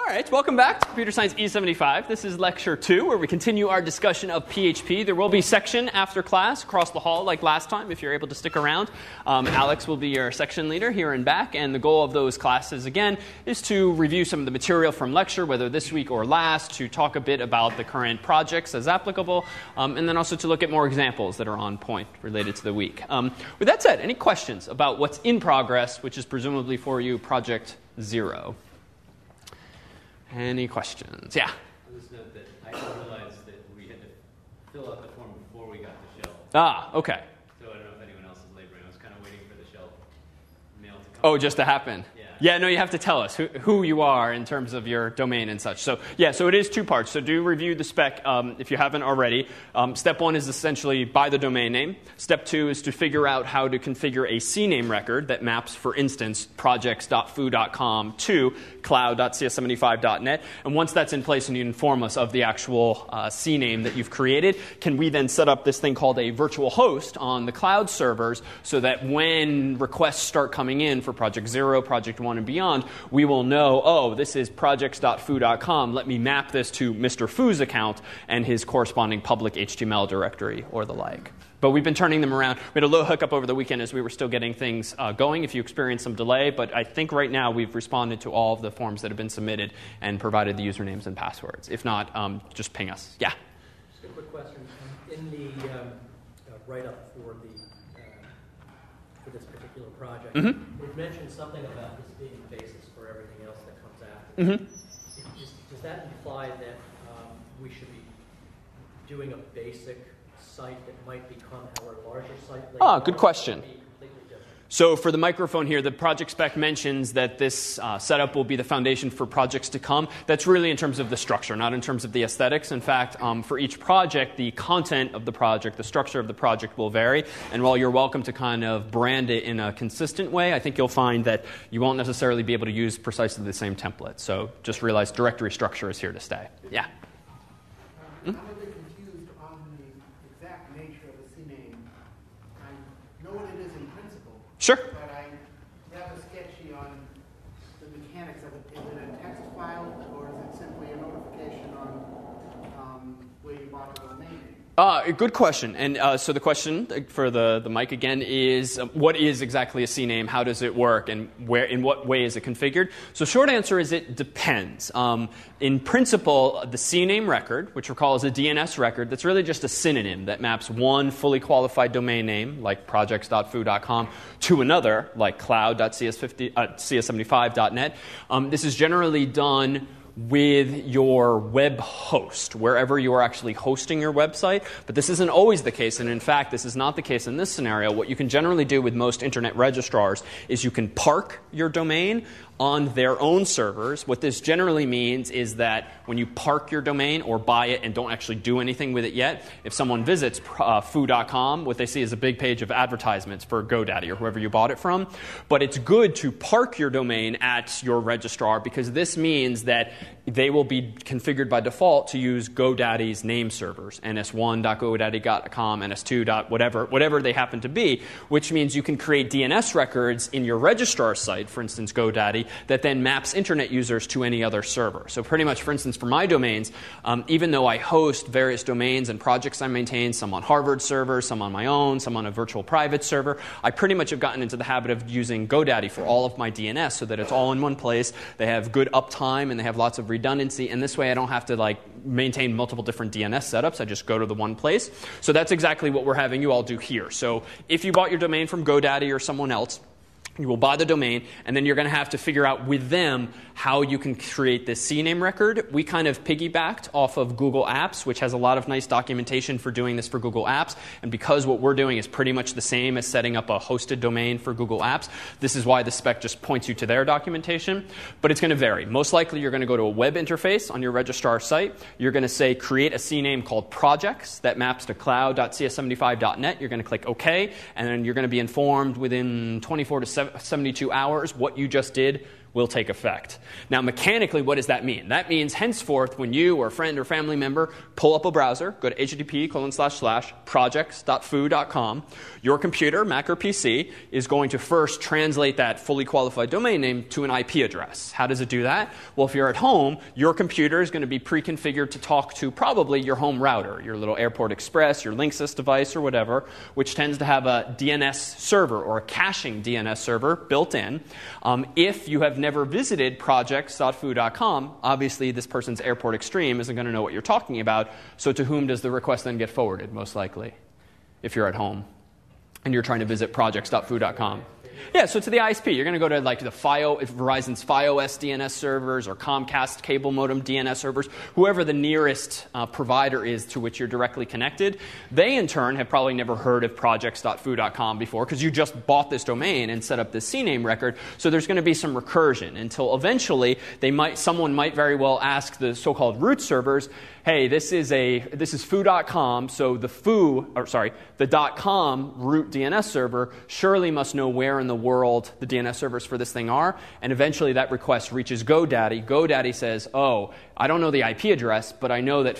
right, welcome back to Computer Science E-75. This is Lecture 2, where we continue our discussion of PHP. There will be section after class across the hall like last time, if you're able to stick around. Alex will be your section leader here and back, and the goal of those classes, again, is to review some of the material from lecture, whether this week or last, to talk a bit about the current projects as applicable, and then also to look at more examples that are on point related to the week. With that said, any questions about what's in progress, which is presumably for you Project 0? Any questions? Yeah? I'll just note that I realized that we had to fill out the form before we got the shell. Ah, okay. So I don't know if anyone else is laboring. I was kind of waiting for the shell mail to come. Oh, just to happen? Yeah, no, you have to tell us who you are in terms of your domain and such. So, so it is two parts. So do review the spec if you haven't already. Step 1 is essentially buy the domain name. Step 2 is to figure out how to configure a CNAME record that maps, for instance, projects.foo.com to cloud.cs75.net. And once that's in place and you inform us of the actual CNAME that you've created, can we then set up this thing called a virtual host on the cloud servers so that when requests start coming in for Project 0, Project 1, and beyond, we will know, oh, this is projects.foo.com. Let me map this to Mr. Foo's account and his corresponding public HTML directory or the like. But we've been turning them around. We had a little hiccup over the weekend as we were still getting things going, if you experienced some delay. But I think right now we've responded to all of the forms that have been submitted and provided the usernames and passwords. If not, just ping us. Yeah? Just a quick question. In the write-up for this particular project, it mentioned something about this being the basis for everything else that comes after. Does that imply that we should be doing a basic site that might become our larger site later? Good question. So for the microphone here, the project spec mentions that this setup will be the foundation for projects to come. That's really in terms of the structure, not in terms of the aesthetics. In fact, for each project, the content of the project, the structure of the project will vary. And while you're welcome to kind of brand it in a consistent way, I think you'll find that you won't necessarily be able to use precisely the same template. So just realize directory structure is here to stay. Yeah? I'm a bit confused on the exact nature of the CNAME. I know what it is in principle. Sure. But I'm rather sketchy on the mechanics of it. Is it a text file, or is it simply a notification on where you bought the domain name? Good question. And so the question for the mic again is, what is exactly a CNAME? How does it work? And in what way is it configured? So short answer is it depends. In principle, the CNAME record, which recall is a DNS record, that's really just a synonym that maps one fully qualified domain name, like projects.foo.com, to another, like cloud.cs75.net. This is generally done with your web host, wherever you are actually hosting your website. But this isn't always the case, and in fact, this is not the case in this scenario. What you can generally do with most internet registrars is you can park your domain on their own servers. What this generally means is that when you park your domain or buy it and don't actually do anything with it yet, if someone visits foo.com, what they see is a big page of advertisements for GoDaddy or whoever you bought it from. But it's good to park your domain at your registrar, because this means that they will be configured by default to use GoDaddy's name servers, ns1.godaddy.com, ns2. whatever they happen to be, which means you can create DNS records in your registrar site, for instance GoDaddy, that then maps internet users to any other server. So pretty much, for instance, for my domains, even though I host various domains and projects I maintain, some on Harvard server, some on my own, some on a virtual private server, I pretty much have gotten into the habit of using GoDaddy for all of my DNS so that it's all in one place. They have good uptime and they have lots of redundancy, and this way I don't have to maintain multiple different DNS setups. I just go to the one place. So that's exactly what we're having you all do here. So if you bought your domain from GoDaddy or someone else, you will buy the domain, and then you're going to have to figure out with them how you can create this CNAME record. We kind of piggybacked off of Google Apps, which has a lot of nice documentation for doing this for Google Apps. And because what we're doing is pretty much the same as setting up a hosted domain for Google Apps, this is why the spec just points you to their documentation. But it's going to vary. Most likely, you're going to go to a web interface on your registrar site. You're going to say, create a CNAME called projects that maps to cloud.cs75.net. You're going to click OK, and then you're going to be informed within 24 to 72 hours what you just did will take effect. Now, mechanically, what does that mean? That means henceforth, when you or a friend or family member pull up a browser, go to http://projects.foo.com, your computer, Mac or PC, is going to first translate that fully qualified domain name to an IP address. How does it do that? Well, if you're at home, your computer is going to be pre-configured to talk to probably your home router, your little Airport Express, your Linksys device, or whatever, which tends to have a DNS server or a caching DNS server built in. If you have never visited projects.foo.com, obviously this person's Airport Extreme isn't going to know what you're talking about, so to whom does the request then get forwarded, most likely, if you're at home and you're trying to visit projects.foo.com? Yeah, so to the ISP, you're going to go to like Verizon's FiOS DNS servers or Comcast cable modem DNS servers, whoever the nearest provider is to which you're directly connected. They, in turn, have probably never heard of projects.foo.com before because you just bought this domain and set up this CNAME record. So there's going to be some recursion until eventually someone might very well ask the so-called root servers, hey, this is foo.com, so the .com root DNS server surely must know where in the world the DNS servers for this thing are, and eventually that request reaches GoDaddy. GoDaddy says, oh, I don't know the IP address, but I know that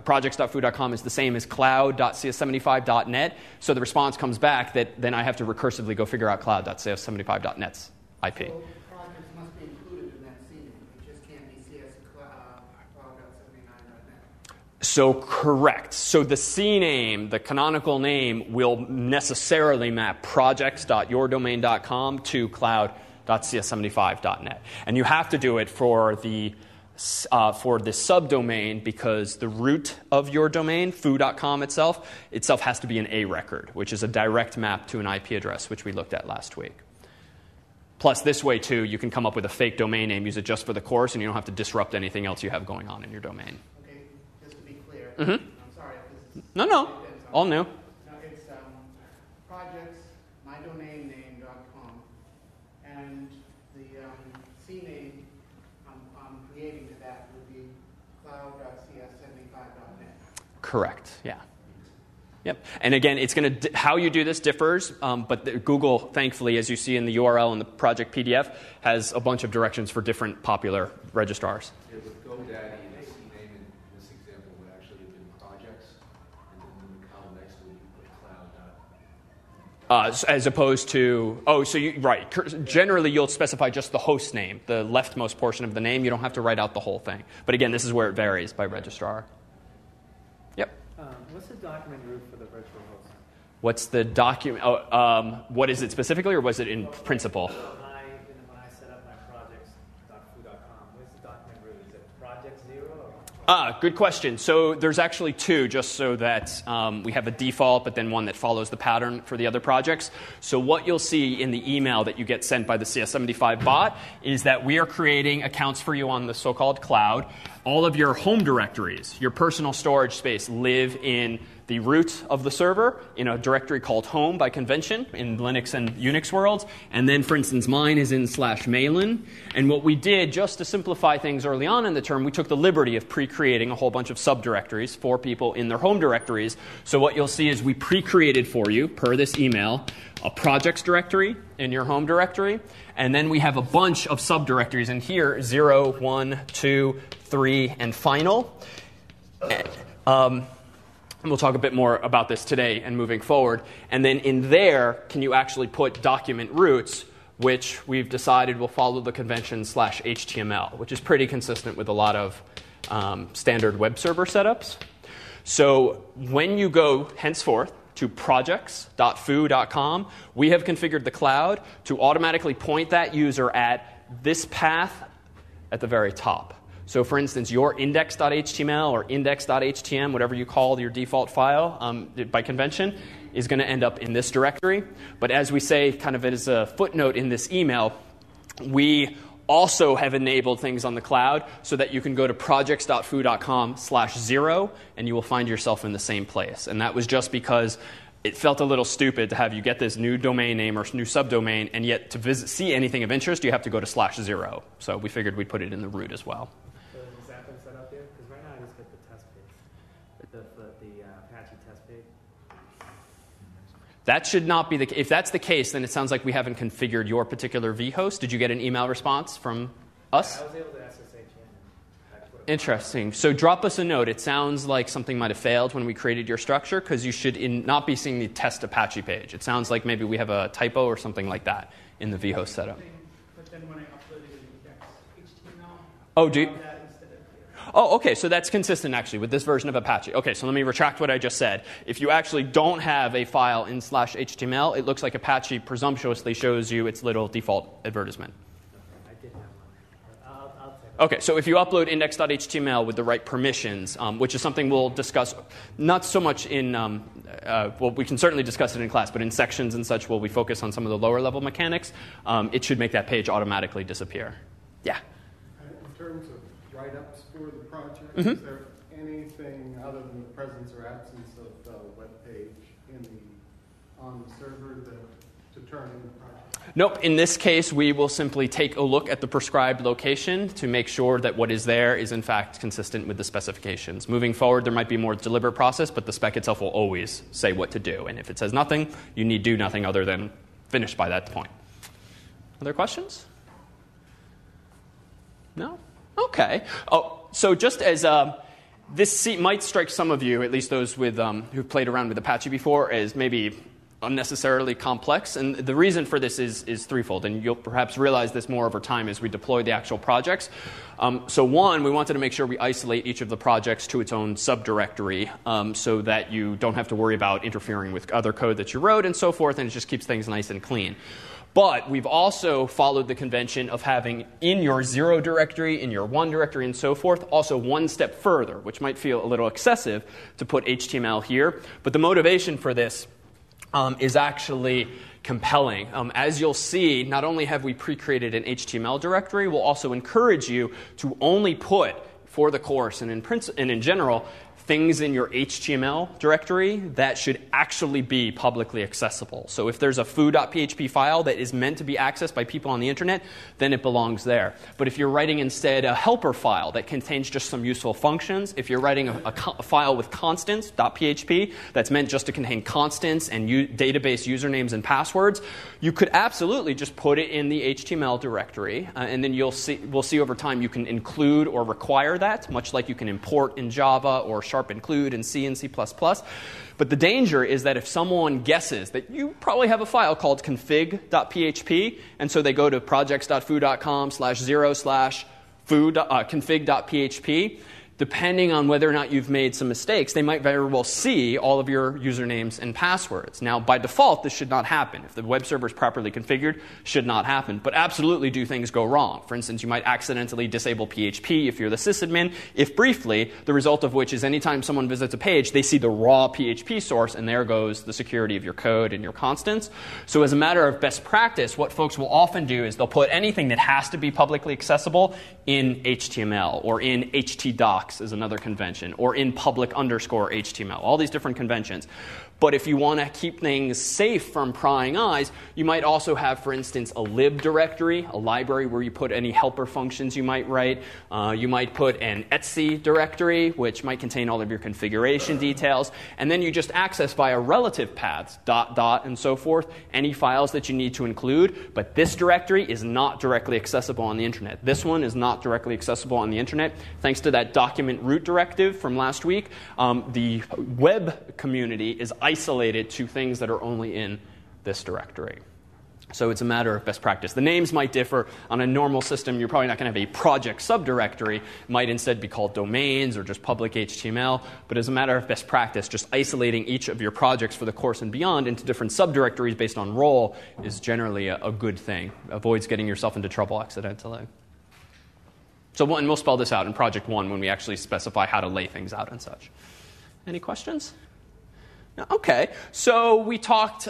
projects.foo.com is the same as cloud.cs75.net, so the response comes back that then I have to recursively go figure out cloud.cs75.net's IP. So projects must be included in that CNAME. It just can't be cloud.79.net. So correct. So the CNAME, the canonical name, will necessarily map projects.yourdomain.com to cloud.cs75.net. And you have to do it for the subdomain because the root of your domain, foo.com itself has to be an A record, which is a direct map to an IP address, which we looked at last week. Plus, this way, too, you can come up with a fake domain name, use it just for the course, and you don't have to disrupt anything else you have going on in your domain. I'm sorry. No. All new. No, it's projects, mydomainname.com, and the CNAME I'm creating to that would be cloud.cs75.net. Correct. Yeah. Yep. And again, it's going to how you do this differs, but Google, thankfully, as you see in the URL in the project PDF, has a bunch of directions for different popular registrars. Yeah, with GoDaddy, the CNAME in this example would actually have been projects, and then in the column next to it, you put cloud. As opposed to, right. Generally, you'll specify just the host name, the leftmost portion of the name. You don't have to write out the whole thing. But again, this is where it varies by registrar. Yep. What's the document root for the virtual host? What's the document? What is it specifically, or was it in principle? When I set up my projects.foo.com, what's the document root? Is it project 0? Good question. So there's actually two, just so that we have a default, but then one that follows the pattern for the other projects. So what you'll see in the email that you get sent by the CS75 bot is that we are creating accounts for you on the so-called cloud. All of your home directories, your personal storage space, live in the root of the server in a directory called home by convention in Linux and Unix worlds. And then, for instance, mine is in /mailin. And what we did, just to simplify things early on in the term, we took the liberty of pre-creating a whole bunch of subdirectories for people in their home directories. So what you'll see is we pre-created for you, per this email, a projects directory in your home directory. And then we have a bunch of subdirectories in here, 0, 1, 2, 3, and final. And we'll talk a bit more about this today and moving forward. And then in there, can you actually put document roots, which we've decided will follow the convention /HTML, which is pretty consistent with a lot of standard web server setups. So when you go henceforth to projects.foo.com, we have configured the cloud to automatically point that user at this path at the very top. So for instance, your index.html or index.htm, whatever you call your default file by convention, is going to end up in this directory. But as we say, kind of as a footnote in this email, we also have enabled things on the cloud so that you can go to projects.foo.com/0 and you will find yourself in the same place. And that was just because it felt a little stupid to have you get this new domain name or new subdomain, and yet to see anything of interest, you have to go to /0. So we figured we'd put it in the root as well. So is the example set up there? Because right now I just get the test page, the Apache test page. That should not be the case. If that's the case, then it sounds like we haven't configured your particular vhost. Did you get an email response from us? I was able to SSH in. Interesting. So drop us a note. It sounds like something might have failed when we created your structure, because you should not be seeing the test Apache page. It sounds like maybe we have a typo or something like that in the vhost setup. But then when I uploaded the HTML, Oh, do you? that instead of here. Oh, okay, so that's consistent actually with this version of Apache. Okay, so let me retract what I just said. If you actually don't have a file in /HTML, it looks like Apache presumptuously shows you its little default advertisement. I did have one. I'll take it. Okay, so if you upload index.html with the right permissions, which is something we'll discuss, not so much in, well, we can certainly discuss it in class, but in sections and such, where we focus on some of the lower level mechanics, it should make that page automatically disappear. Yeah? In terms of write-ups for the project, Mm-hmm. is there anything other than the presence or absence of the web page on the server to turn in the project? Nope. In this case, we will simply take a look at the prescribed location to make sure that what is there is in fact consistent with the specifications. Moving forward, there might be a more deliberate process, but the spec itself will always say what to do. And if it says nothing, you need do nothing other than finish by that point. Other questions? No? Okay. Oh, so just as this might strike some of you, at least those with who've played around with Apache before, as maybe unnecessarily complex. And the reason for this is threefold, and you'll perhaps realize this more over time as we deploy the actual projects. So one, we wanted to make sure we isolate each of the projects to its own subdirectory so that you don't have to worry about interfering with other code that you wrote and so forth, and it just keeps things nice and clean. But we've also followed the convention of having in your 0 directory, in your 1 directory, and so forth, also one step further, which might feel a little excessive to put HTML here. But the motivation for this is actually compelling. As you'll see, not only have we pre-created an HTML directory, we'll also encourage you to only put, for the course and in general, things in your HTML directory that should actually be publicly accessible. So if there's a foo.php file that is meant to be accessed by people on the internet, then it belongs there. But if you're writing instead a helper file that contains just some useful functions, if you're writing a file with constants.php that's meant just to contain constants and database usernames and passwords, you could absolutely just put it in the HTML directory, and then we'll see over time you can include or require that, much like you can import in Java or Sharp include in C and C++. But the danger is that if someone guesses that you probably have a file called config.php, and so they go to projects.foo.com/0/config.php, depending on whether or not you've made some mistakes, they might very well see all of your usernames and passwords. Now, by default, this should not happen. If the web server is properly configured, should not happen. But absolutely do things go wrong. For instance, you might accidentally disable PHP if you're the sysadmin, if briefly, the result of which is anytime someone visits a page, they see the raw PHP source, and there goes the security of your code and your constants. So as a matter of best practice, what folks will often do is they'll put anything that has to be publicly accessible in HTML or in htdocs is another convention, or in public_HTML, all these different conventions. But if you want to keep things safe from prying eyes, you might also have, for instance, a lib directory, a library where you put any helper functions you might write. You might put an etc directory, which might contain all of your configuration details. And then you just access via relative paths, ... and so forth, any files that you need to include. But this directory is not directly accessible on the internet. This one is not directly accessible on the internet. Thanks to that document root directive from last week, the web community is isolated to things that are only in this directory. So it's a matter of best practice. The names might differ. On a normal system, you're probably not going to have a project subdirectory. It might instead be called domains or just public HTML. But as a matter of best practice, just isolating each of your projects for the course and beyond into different subdirectories based on role is generally a good thing. Avoids getting yourself into trouble accidentally. So we'll spell this out in Project 1 when we actually specify how to lay things out and such. Any questions? Okay, so we talked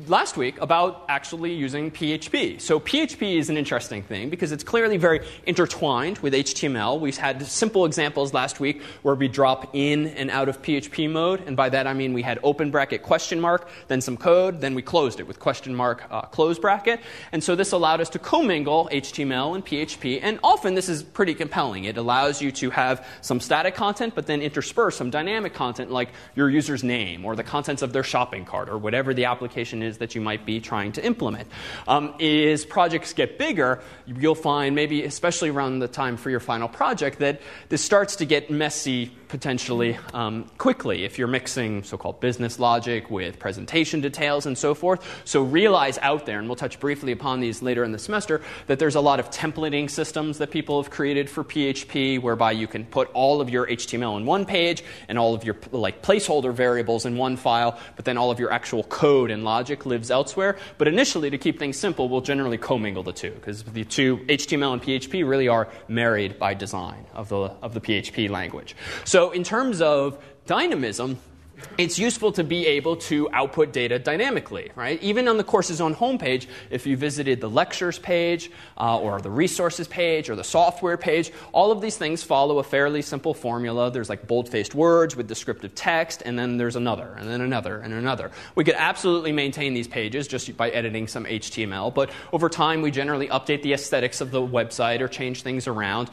last week about actually using PHP. So PHP is an interesting thing because it's clearly very intertwined with HTML. We've had simple examples last week where we drop in and out of PHP mode, and by that I mean we had open bracket question mark, then some code, then we closed it with question mark close bracket. And so this allowed us to commingle HTML and PHP, and often this is pretty compelling. It allows you to have some static content but then intersperse some dynamic content like your user user's name or the contents of their shopping cart or whatever the application is that you might be trying to implement. As projects get bigger, you'll find maybe, especially around the time for your final project, that this starts to get messy potentially quickly if you're mixing so-called business logic with presentation details and so forth. So realize out there, and we'll touch briefly upon these later in the semester, that there's a lot of templating systems that people have created for PHP whereby you can put all of your HTML in one page and all of your placeholder variables in one file, but then all of your actual code and logic lives elsewhere. But initially, to keep things simple, we'll generally commingle the two, because the two, HTML and PHP, really are married by design of the PHP language. So in terms of dynamism, it's useful to be able to output data dynamically, right? Even on the course's own homepage, if you visited the lectures page or the resources page or the software page, all of these things follow a fairly simple formula. There's like bold-faced words with descriptive text, and then there's another, and then another, and another. We could absolutely maintain these pages just by editing some HTML, but over time we generally update the aesthetics of the website or change things around.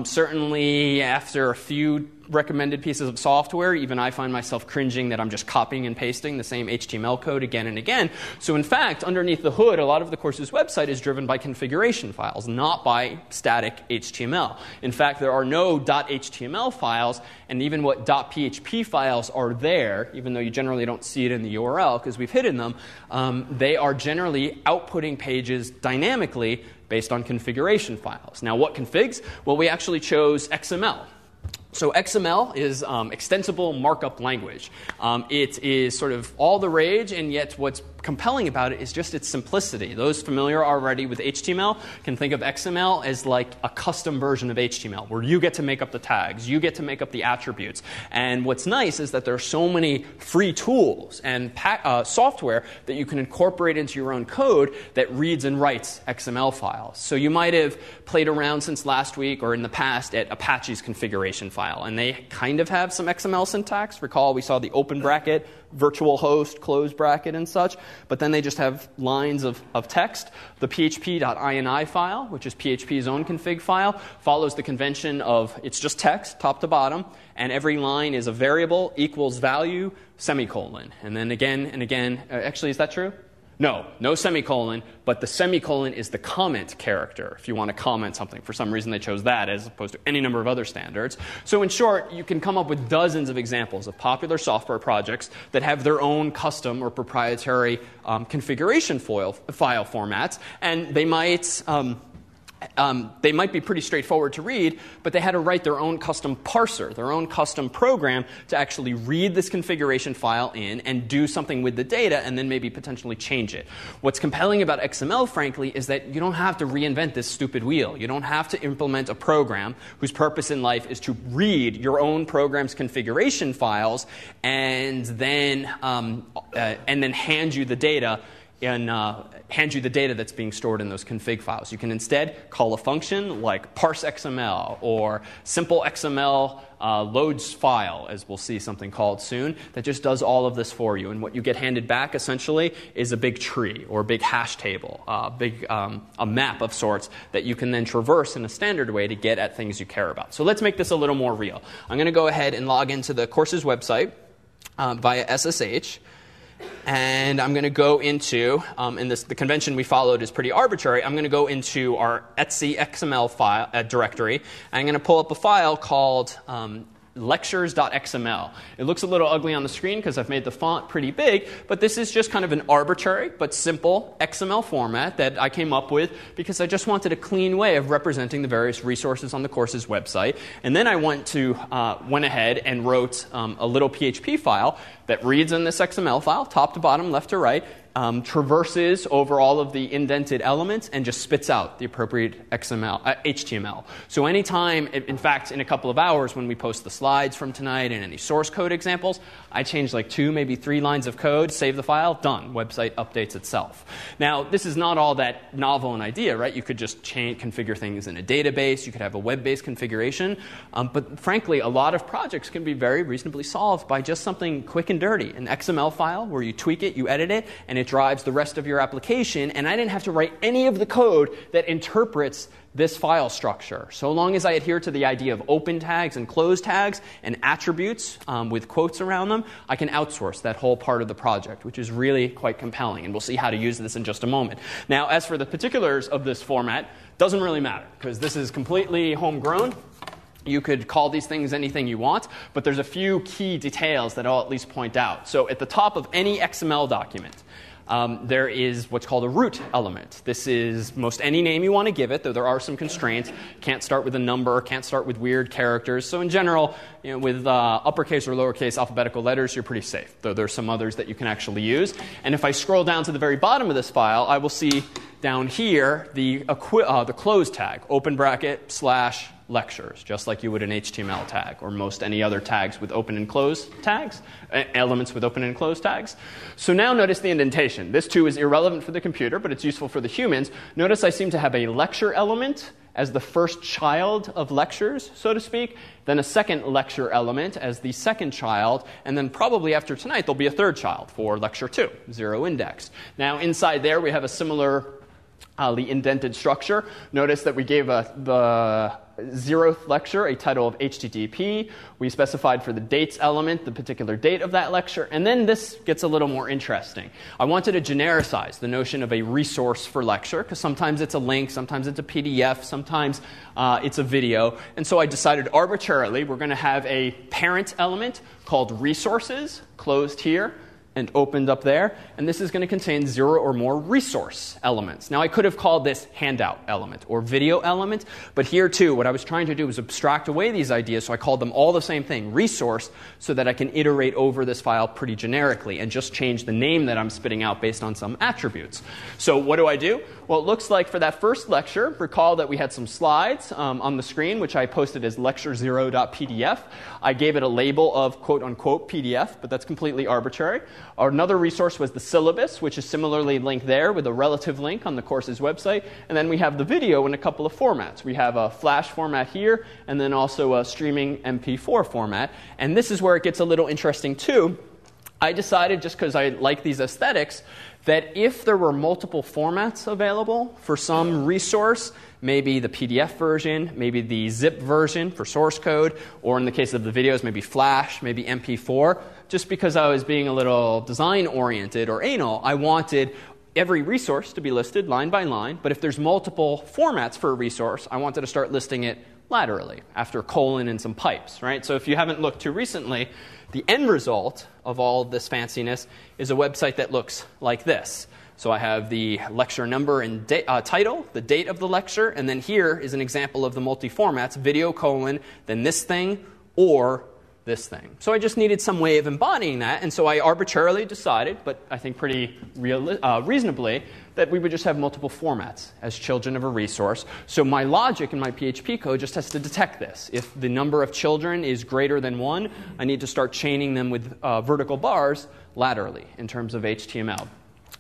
Certainly after a few recommended pieces of software, even I find myself cringing that I'm just copying and pasting the same HTML code again and again. So in fact, underneath the hood, a lot of the course's website is driven by configuration files, not by static HTML. In fact, there are no .html files, and even what .php files are there, even though you generally don't see it in the URL because we've hidden them, they are generally outputting pages dynamically based on configuration files. Now, what configs? Well, we actually chose XML. So XML is extensible markup language. It is sort of all the rage, and yet what's compelling about it is just its simplicity. Those familiar already with HTML can think of XML as like a custom version of HTML, where you get to make up the tags, you get to make up the attributes. And what's nice is that there are so many free tools and software that you can incorporate into your own code that reads and writes XML files. So you might have played around since last week or in the past at Apache's configuration file, and they kind of have some XML syntax. Recall we saw the open bracket, virtual host, close bracket, and such, but then they just have lines of text. The php.ini file, which is PHP's own config file, follows the convention of it's just text, top to bottom, and every line is a variable equals value, semicolon. And then again and again, actually, is that true? No semicolon, but the semicolon is the comment character if you want to comment something. For some reason, they chose that as opposed to any number of other standards. So in short, you can come up with dozens of examples of popular software projects that have their own custom or proprietary configuration file formats, and they might be pretty straightforward to read, but they had to write their own custom parser, their own custom program to actually read this configuration file in and do something with the data and then maybe potentially change it. What's compelling about XML, frankly, is that you don't have to reinvent this stupid wheel. You don't have to implement a program whose purpose in life is to read your own program's configuration files and then hand you the data that's being stored in those config files. You can instead call a function like parse XML or simple XML loads file, as we'll see something called soon, that just does all of this for you. And what you get handed back, essentially, is a big tree or a big hash table, a map of sorts that you can then traverse in a standard way to get at things you care about. So let's make this a little more real. I'm going to go ahead and log into the course's website via SSH. And I'm going to go into, the convention we followed is pretty arbitrary. I'm going to go into our Etsy XML file directory, and I'm going to pull up a file called lectures.xml. It looks a little ugly on the screen because I've made the font pretty big, but this is just kind of an arbitrary but simple XML format that I came up with because I just wanted a clean way of representing the various resources on the course's website. And then I went ahead and wrote a little PHP file that reads in this XML file, top to bottom, left to right, traverses over all of the indented elements and just spits out the appropriate HTML. So anytime, in fact, in a couple of hours when we post the slides from tonight and any source code examples, I change like 2, maybe 3 lines of code, save the file, done. Website updates itself. Now, this is not all that novel an idea, right? You could just configure things in a database. You could have a web-based configuration. But frankly, a lot of projects can be very reasonably solved by just something quick and dirty. An XML file where you tweak it, you edit it, and it it drives the rest of your application, and I didn't have to write any of the code that interprets this file structure. So long as I adhere to the idea of open tags and close tags and attributes with quotes around them, I can outsource that whole part of the project, which is really quite compelling. And we'll see how to use this in just a moment. Now, as for the particulars of this format, doesn't really matter, because this is completely homegrown. You could call these things anything you want, but there's a few key details that I'll at least point out. So at the top of any XML document, there is what's called a root element. This is most any name you want to give it, though there are some constraints. Can't start with a number, can't start with weird characters. So in general, with uppercase or lowercase alphabetical letters, you're pretty safe, though there's some others that you can actually use. And if I scroll down to the very bottom of this file, I will see down here the close tag, open bracket / lectures, just like you would an HTML tag or most any other tags with open and close tags, elements with open and close tags. So now notice the indentation. This too is irrelevant for the computer, but it's useful for the humans. Notice I seem to have a lecture element as the first child of lectures, so to speak, then a second lecture element as the second child, and then probably after tonight there'll be a third child for lecture 2, 0 index. Now inside there we have a similar indented structure. Notice that we gave the 0th lecture a title of HTTP. We specified for the dates element the particular date of that lecture. And then this gets a little more interesting. I wanted to genericize the notion of a resource for lecture, because sometimes it's a link, sometimes it's a PDF, sometimes it's a video. And so I decided arbitrarily we're going to have a parent element called resources, closed here, and opened up there, and this is going to contain 0 or more resource elements. Now, I could have called this handout element or video element, but here too, what I was trying to do was abstract away these ideas, so I called them all the same thing, resource, so that I can iterate over this file pretty generically and just change the name that I'm spitting out based on some attributes. So what do? Well, it looks like for that first lecture, recall that we had some slides on the screen, which I posted as lecture0.pdf. I gave it a label of quote-unquote PDF, but that's completely arbitrary. Another resource was the syllabus, which is similarly linked there with a relative link on the course's website. And then we have the video in a couple of formats. We have a Flash format here, and then also a streaming MP4 format. And this is where it gets a little interesting too. I decided, just because I like these aesthetics, that if there were multiple formats available for some resource, maybe the PDF version, maybe the zip version for source code, or in the case of the videos, maybe Flash, maybe MP4, just because I was being a little design-oriented or anal, I wanted every resource to be listed line by line, but if there's multiple formats for a resource, I wanted to start listing it laterally, after colon and some pipes, right? So if you haven't looked too recently, the end result of all of this fanciness is a website that looks like this. So I have the lecture number and title, the date of the lecture, and then here is an example of the multi-formats, video colon, then this thing, or this thing. So I just needed some way of embodying that, and so I arbitrarily decided, but I think pretty reasonably, that we would just have multiple formats as children of a resource. So my logic in my PHP code just has to detect this. If the number of children is greater than 1, I need to start chaining them with vertical bars laterally in terms of HTML.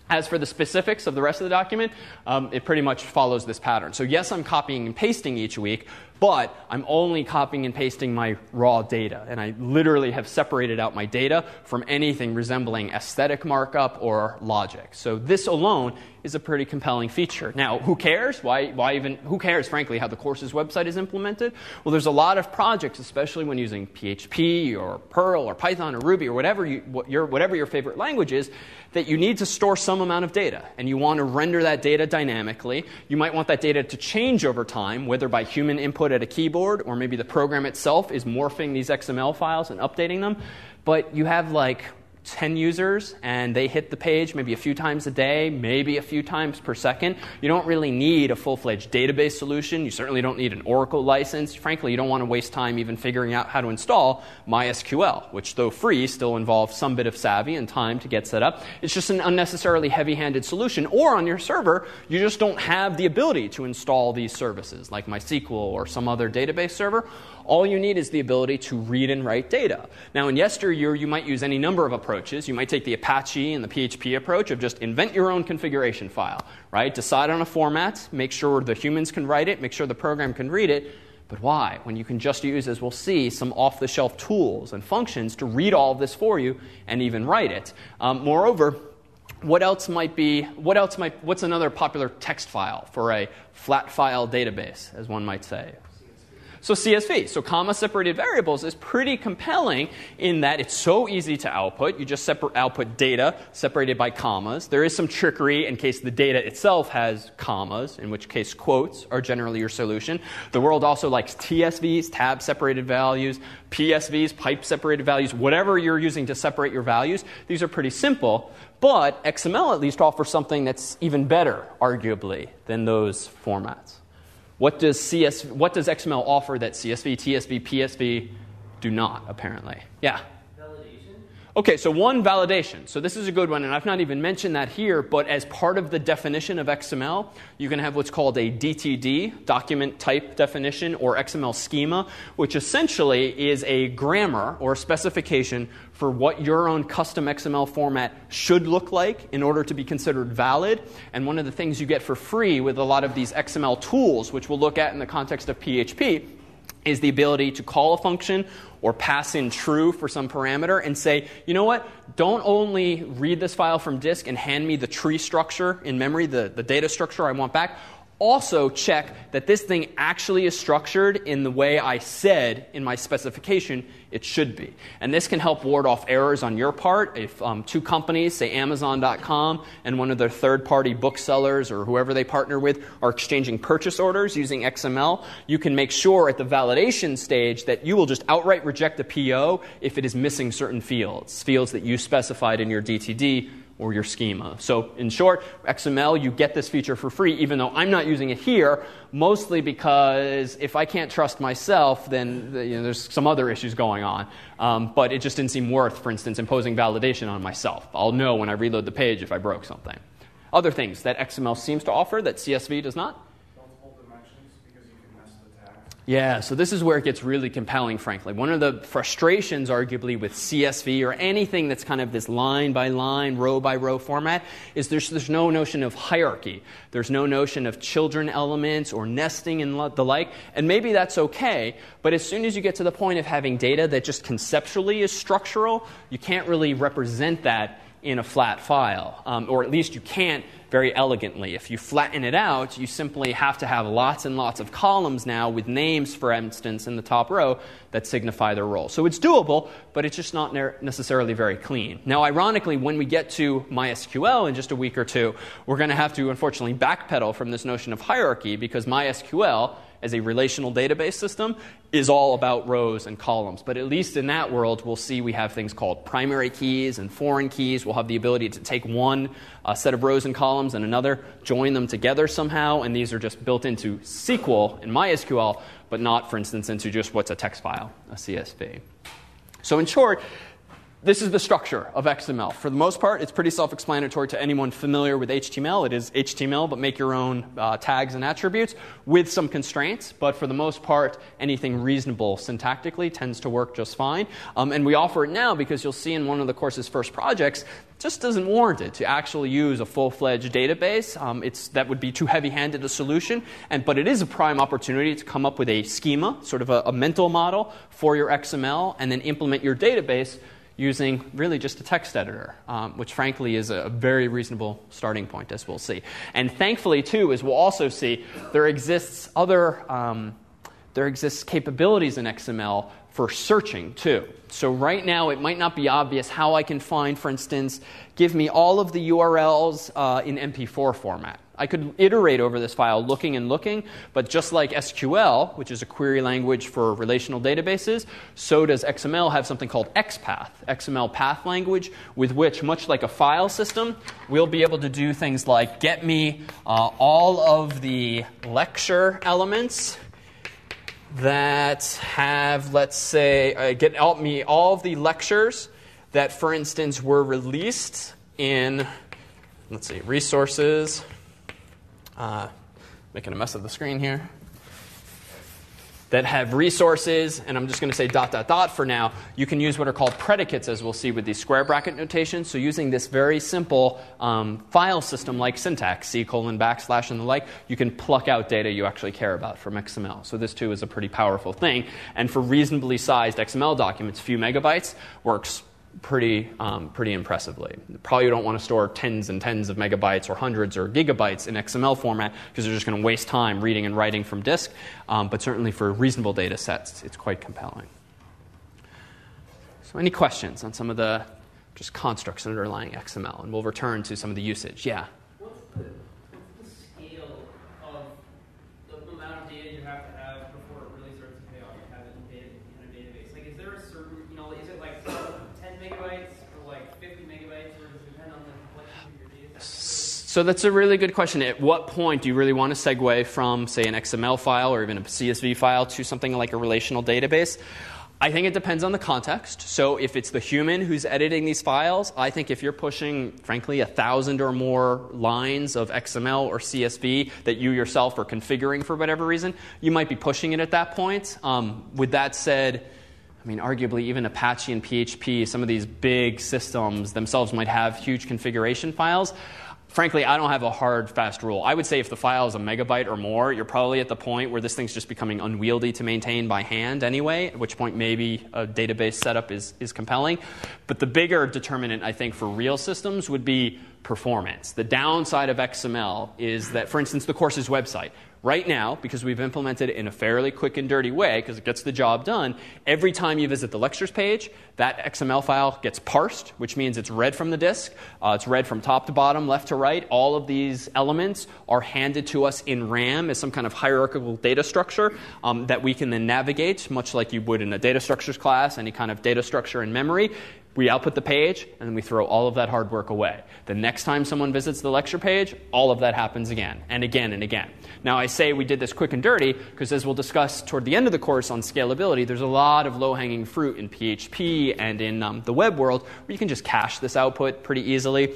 As for the specifics of the rest of the document, it pretty much follows this pattern. So yes, I'm copying and pasting each week, but I'm only copying and pasting my raw data. And I literally have separated out my data from anything resembling aesthetic markup or logic. So this alone is a pretty compelling feature. Now, who cares? Who cares, frankly, how the course's website is implemented? Well, there's a lot of projects, especially when using PHP or Perl or Python or Ruby or whatever your favorite language is, that you need to store some amount of data. And you want to render that data dynamically. You might want that data to change over time, whether by human input at a keyboard, or maybe the program itself is morphing these XML files and updating them. But you have like 10 users, and they hit the page maybe a few times a day, maybe a few times per second. You don't really need a full-fledged database solution. You certainly don't need an Oracle license. Frankly, you don't want to waste time even figuring out how to install MySQL, which, though free, still involves some bit of savvy and time to get set up. It's just an unnecessarily heavy-handed solution. Or on your server, you just don't have the ability to install these services, like MySQL or some other database server. All you need is the ability to read and write data. Now, in yesteryear, you might use any number of approaches. You might take the Apache and the PHP approach of just invent your own configuration file, right? Decide on a format, make sure the humans can write it, make sure the program can read it. But why? When you can just use, as we'll see, some off-the-shelf tools and functions to read all of this for you and even write it. Moreover, what's another popular text file for a flat file database, as one might say? So CSV, so comma-separated variables, is pretty compelling in that it's so easy to output. You just output data separated by commas. There is some trickery in case the data itself has commas, in which case quotes are generally your solution. The world also likes TSVs, tab-separated values, PSVs, pipe-separated values, whatever you're using to separate your values. These are pretty simple, but XML at least offers something that's even better, arguably, than those formats. What does XML offer that CSV, TSV, PSV do not, apparently? Yeah? Validation? Okay, so one, validation. So this is a good one, and I've not even mentioned that here, but as part of the definition of XML, you can have what's called a DTD, document type definition, or XML schema, which essentially is a grammar or a specification for what your own custom XML format should look like in order to be considered valid. And one of the things you get for free with a lot of these XML tools, which we'll look at in the context of PHP, is the ability to call a function or pass in true for some parameter and say, you know what, don't only read this file from disk and hand me the tree structure in memory, the data structure I want back. Also check that this thing actually is structured in the way I said in my specification it should be. And this can help ward off errors on your part. If two companies, say Amazon.com and one of their third-party booksellers or whoever they partner with are exchanging purchase orders using XML, you can make sure at the validation stage that you will just outright reject the PO if it is missing certain fields that you specified in your DTD or your schema. So in short, XML, you get this feature for free, even though I'm not using it here, mostly because if I can't trust myself, then there's some other issues going on. But it just didn't seem worth, for instance, imposing validation on myself. I'll know when I reload the page if I broke something. Other things that XML seems to offer that CSV does not? Multiple dimensions, because you can mess the tags. Yeah, so this is where it gets really compelling, frankly. One of the frustrations, arguably, with CSV or anything that's kind of this line-by-line, row-by-row format is there's no notion of hierarchy. There's no notion of children elements or nesting and the like. And maybe that's okay, but as soon as you get to the point of having data that just conceptually is structural, you can't really represent that in a flat file, or at least you can't very elegantly. If you flatten it out, you simply have to have lots and lots of columns now with names, for instance, in the top row that signify their role. So it's doable, but it's just not necessarily very clean. Now, ironically, when we get to MySQL in just a week or two, we're going to have to, unfortunately, backpedal from this notion of hierarchy because MySQL, as a relational database system, is all about rows and columns. But at least in that world, we'll see we have things called primary keys and foreign keys. We'll have the ability to take one set of rows and columns and another, join them together somehow, and these are just built into SQL in MySQL, but not, for instance, into just what's a text file, a CSV. So in short, this is the structure of XML. For the most part, it's pretty self-explanatory to anyone familiar with HTML. It is HTML, but make your own tags and attributes with some constraints. But for the most part, anything reasonable syntactically tends to work just fine. And we offer it now because you'll see in one of the course's first projects, it just doesn't warrant it to actually use a full-fledged database. That would be too heavy-handed a solution. But it is a prime opportunity to come up with a schema, sort of a mental model for your XML, and then implement your database using really just a text editor, which frankly is a very reasonable starting point, as we'll see. And thankfully, too, as we'll also see, there exists capabilities in XML for searching, too. So right now, it might not be obvious how I can find, for instance, give me all of the URLs in MP4 format. I could iterate over this file looking and looking, but just like SQL, which is a query language for relational databases, so does XML have something called XPath, XML path language, with which, much like a file system, we'll be able to do things like get me all of the lecture elements that have, let's say, get me all of the lectures that, for instance, were released in, let's see, resources. Making a mess of the screen here. That have resources, and I'm just going to say ... for now. You can use what are called predicates, as we'll see with these square bracket notations. So using this very simple file system-like syntax, C:\\, and the like, you can pluck out data you actually care about from XML. So this, too, is a pretty powerful thing. And for reasonably sized XML documents, few megabytes, works pretty impressively. Probably you don't want to store tens and tens of megabytes or hundreds or gigabytes in XML format because you're just going to waste time reading and writing from disk. But certainly for reasonable data sets, it's quite compelling. So any questions on some of the just constructs underlying XML? And we'll return to some of the usage. Yeah? What's the scale of the amount of data you have to have before it really starts to pay off to have it in a database? Like, is there a certain, is it like 10 megabytes or like 50 megabytes, or does it depend on the complexity of your data? So that's a really good question. At what point do you really want to segue from, say, an XML file or even a CSV file to something like a relational database? I think it depends on the context. So if it's the human who's editing these files, I think if you're pushing, frankly, 1,000 or more lines of XML or CSV that you yourself are configuring for whatever reason, you might be pushing it at that point. With that said, I mean, arguably even Apache and PHP, some of these big systems themselves might have huge configuration files. Frankly, I don't have a hard, fast rule. I would say if the file is a megabyte or more, you're probably at the point where this thing's just becoming unwieldy to maintain by hand anyway, at which point maybe a database setup is compelling. But the bigger determinant, I think, for real systems would be performance. The downside of XML is that, for instance, the course's website. Right now, because we've implemented it in a fairly quick and dirty way, because it gets the job done, every time you visit the lectures page, that XML file gets parsed, which means it's read from the disk. It's read from top to bottom, left to right. All of these elements are handed to us in RAM as some kind of hierarchical data structure that we can then navigate, much like you would in a data structures class, any kind of data structure in memory. We output the page, and then we throw all of that hard work away. The next time someone visits the lecture page, all of that happens again and again and again. Now, I say we did this quick and dirty because, as we'll discuss toward the end of the course on scalability, there's a lot of low-hanging fruit in PHP and in the web world where you can just cache this output pretty easily.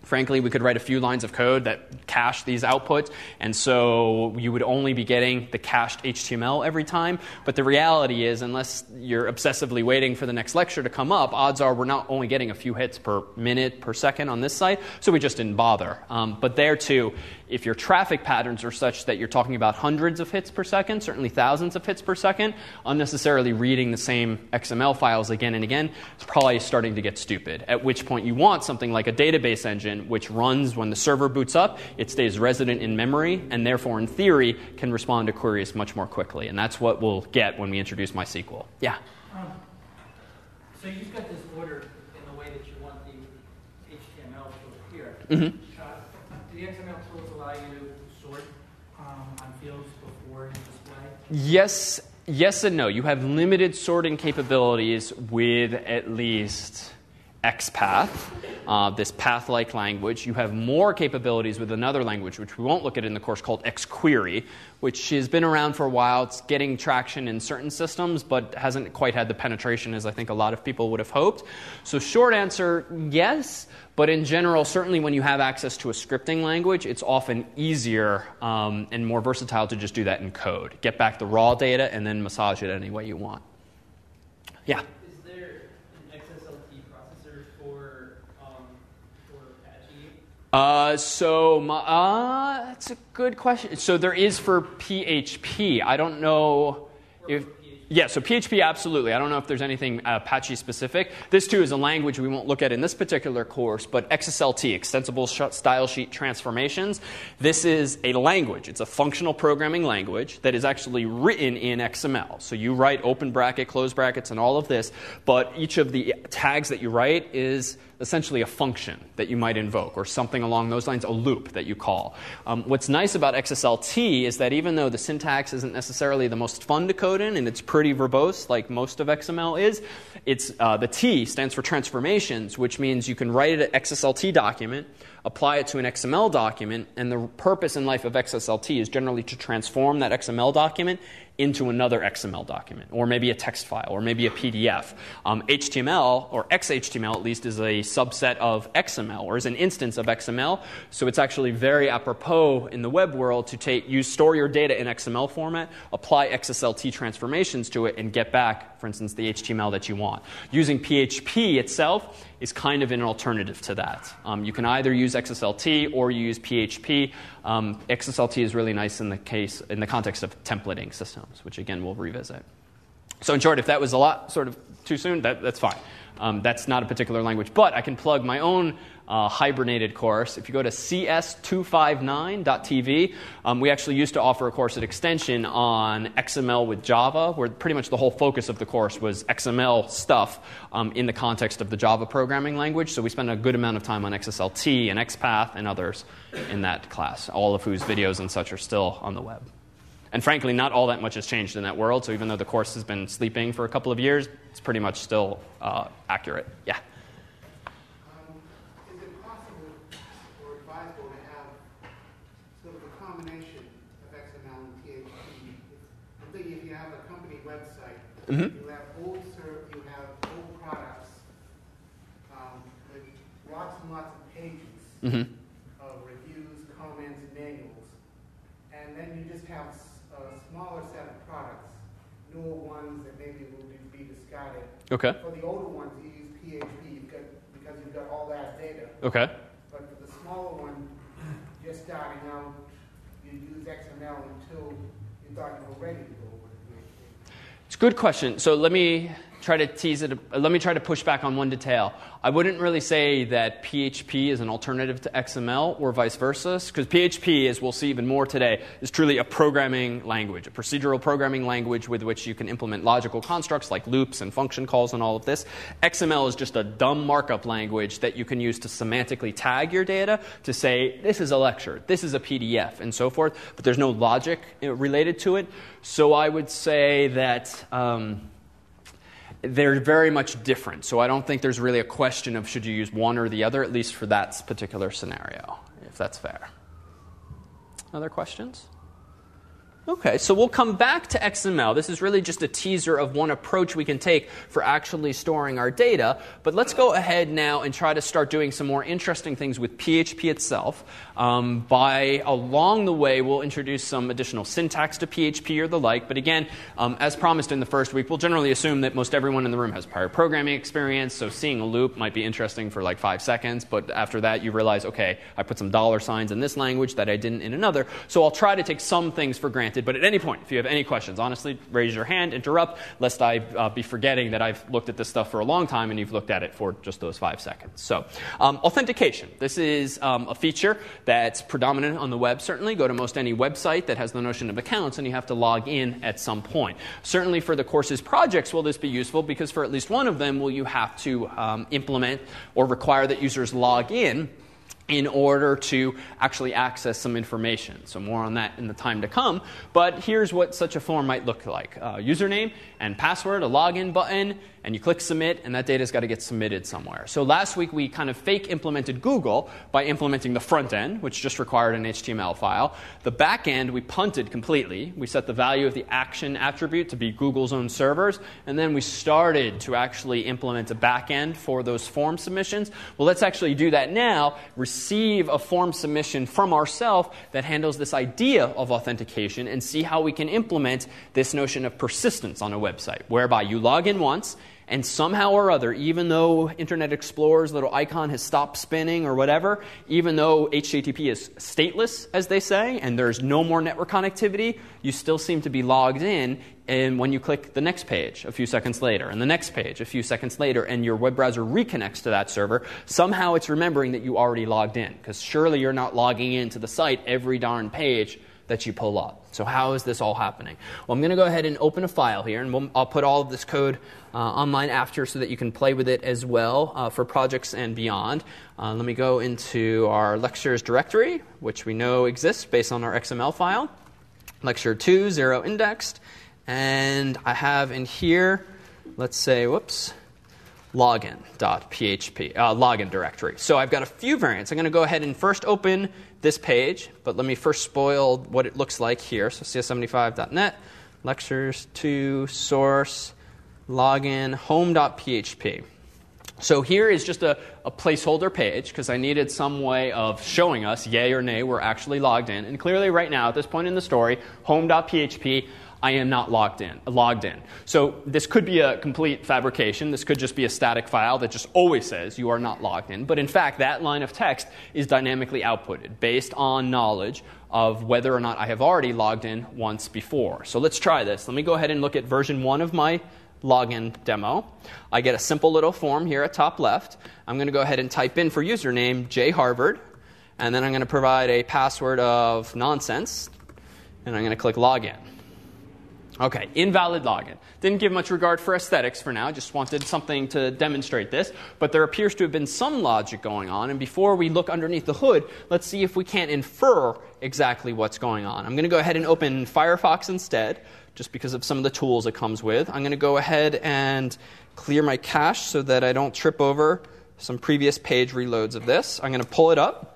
Frankly, we could write a few lines of code that cache these outputs, and so you would only be getting the cached HTML every time. But the reality is, unless you're obsessively waiting for the next lecture to come up, odds are we're not only getting a few hits per minute, per second on this site, so we just didn't bother. But there, too, if your traffic patterns are such that you're talking about hundreds of hits per second, certainly thousands of hits per second, unnecessarily reading the same XML files again and again, it's probably starting to get stupid, at which point you want something like a database engine which runs when the server boots up, it stays resident in memory, and therefore, in theory, can respond to queries much more quickly. And that's what we'll get when we introduce MySQL. Yeah? So you've got this order in the way that you want the HTML to appear. Mm-hmm. Do the XML tools allow you to sort on fields before you display? Yes and no. You have limited sorting capabilities with at least XPath, this path-like language. You have more capabilities with another language, which we won't look at in the course, called XQuery, which has been around for a while. It's getting traction in certain systems, but hasn't quite had the penetration as I think a lot of people would have hoped. So short answer, yes. But in general, certainly when you have access to a scripting language, it's often easier and more versatile to just do that in code. Get back the raw data and then massage it any way you want. Yeah? Is there an XSLT processor for Apache? That's a good question. So there is for PHP. I don't know if... Yeah, so PHP, absolutely. I don't know if there's anything Apache specific. This, too, is a language we won't look at in this particular course, but XSLT, Extensible Style Sheet Transformations, this is a language. It's a functional programming language that is actually written in XML. So you write open bracket, close brackets, and all of this, but each of the tags that you write is essentially a function that you might invoke, or something along those lines, a loop that you call. What's nice about XSLT is that even though the syntax isn't necessarily the most fun to code in, and it's pretty verbose like most of XML is, it's the T stands for transformations, which means you can write an XSLT document, apply it to an XML document, and the purpose in life of XSLT is generally to transform that XML document into another XML document, or maybe a text file, or maybe a PDF. HTML, or XHTML at least, is a subset of XML, or is an instance of XML. So it's actually very apropos in the web world to store your data in XML format, apply XSLT transformations to it, and get back, for instance, the HTML that you want. Using PHP itself is kind of an alternative to that. You can either use XSLT or use PHP. XSLT is really nice in the context of templating systems, which again we'll revisit. So in short, if that was a lot sort of too soon, that's fine. That's not a particular language, but I can plug my own hibernated course. If you go to cs259.tv, we actually used to offer a course at Extension on XML with Java, where pretty much the whole focus of the course was XML stuff in the context of the Java programming language. So we spent a good amount of time on XSLT and XPath and others in that class, all of whose videos and such are still on the web. And frankly, not all that much has changed in that world, so even though the course has been sleeping for a couple of years, it's pretty much still accurate. Yeah? Is it possible or advisable to have sort of a combination of XML and PHP? I'm thinking if you have a company website, you have old products with lots and lots of pages of reviews, comments, and manuals, and then you just have a smaller set of products, newer ones that maybe will be discarded. Okay. For the older ones, you use PHP because you've got all that data. Okay. But for the smaller one, just starting out, you use XML until you thought you were ready to go with PHP. It's a good question. So let me try to push back on one detail. I wouldn't really say that PHP is an alternative to XML or vice versa, because PHP, as we'll see even more today, is truly a programming language, a procedural programming language with which you can implement logical constructs like loops and function calls and all of this. XML is just a dumb markup language that you can use to semantically tag your data to say, this is a lecture, this is a PDF, and so forth, but there's no logic related to it. So I would say that they're very much different. So I don't think there's really a question of should you use one or the other, at least for that particular scenario, if that's fair. Other questions? Okay, so we'll come back to XML. This is really just a teaser of one approach we can take for actually storing our data. But let's go ahead now and try to start doing some more interesting things with PHP itself. Along the way, we'll introduce some additional syntax to PHP or the like. But again, as promised in the first week, we'll generally assume that most everyone in the room has prior programming experience. So seeing a loop might be interesting for like 5 seconds. But after that, you realize, okay, I put some dollar signs in this language that I didn't in another. So I'll try to take some things for granted. But at any point, if you have any questions, honestly, raise your hand, interrupt, lest I be forgetting that I've looked at this stuff for a long time and you've looked at it for just those 5 seconds. So authentication. This is a feature that's predominant on the web, certainly. Go to most any website that has the notion of accounts, and you have to log in at some point. Certainly for the course's projects will this be useful, because for at least one of them will you have to implement or require that users log in order to actually access some information. So more on that in the time to come. But here's what such a form might look like. Username and password, a login button, and you click submit, and that data's got to get submitted somewhere. So last week we kind of fake implemented Google by implementing the front end, which just required an HTML file. The back end we punted completely. We set the value of the action attribute to be Google's own servers, and then we started to actually implement a back end for those form submissions. Well, let's actually do that now. Receive a form submission from ourselves that handles this idea of authentication, and see how we can implement this notion of persistence on a website, whereby you log in once, and somehow or other, even though Internet Explorer's little icon has stopped spinning or whatever, even though HTTP is stateless, as they say, and there's no more network connectivity, you still seem to be logged in. And when you click the next page a few seconds later, and the next page a few seconds later, and your web browser reconnects to that server, somehow it's remembering that you already logged in, because surely you're not logging into the site every darn page that you pull up. So how is this all happening? Well, I'm going to go ahead and open a file here, and I'll put all of this code online after so that you can play with it as well for projects and beyond. Let me go into our lectures directory, which we know exists based on our XML file. Lecture 2, 0 indexed. And I have in here, let's say, login.php, login directory. So I've got a few variants. I'm going to go ahead and first open this page, but let me first spoil what it looks like here. So cs75.net, lectures 2, source, login, home.php. So here is just a placeholder page, because I needed some way of showing us, yay or nay, we're actually logged in. And clearly right now, at this point in the story, home.php, I am not logged in. So this could be a complete fabrication. This could just be a static file that just always says you are not logged in. But in fact, that line of text is dynamically outputted based on knowledge of whether or not I have already logged in once before. So let's try this. Let me go ahead and look at version 1 of my login demo. I get a simple little form here at top left. I'm going to go ahead and type in for username jharvard, and then I'm going to provide a password of nonsense, and I'm going to click login. Okay, invalid login. Didn't give much regard for aesthetics for now, just wanted something to demonstrate this. But there appears to have been some logic going on, and before we look underneath the hood, let's see if we can't infer exactly what's going on. I'm going to go ahead and open Firefox instead, just because of some of the tools it comes with. I'm going to go ahead and clear my cache so that I don't trip over some previous page reloads of this. I'm going to pull it up.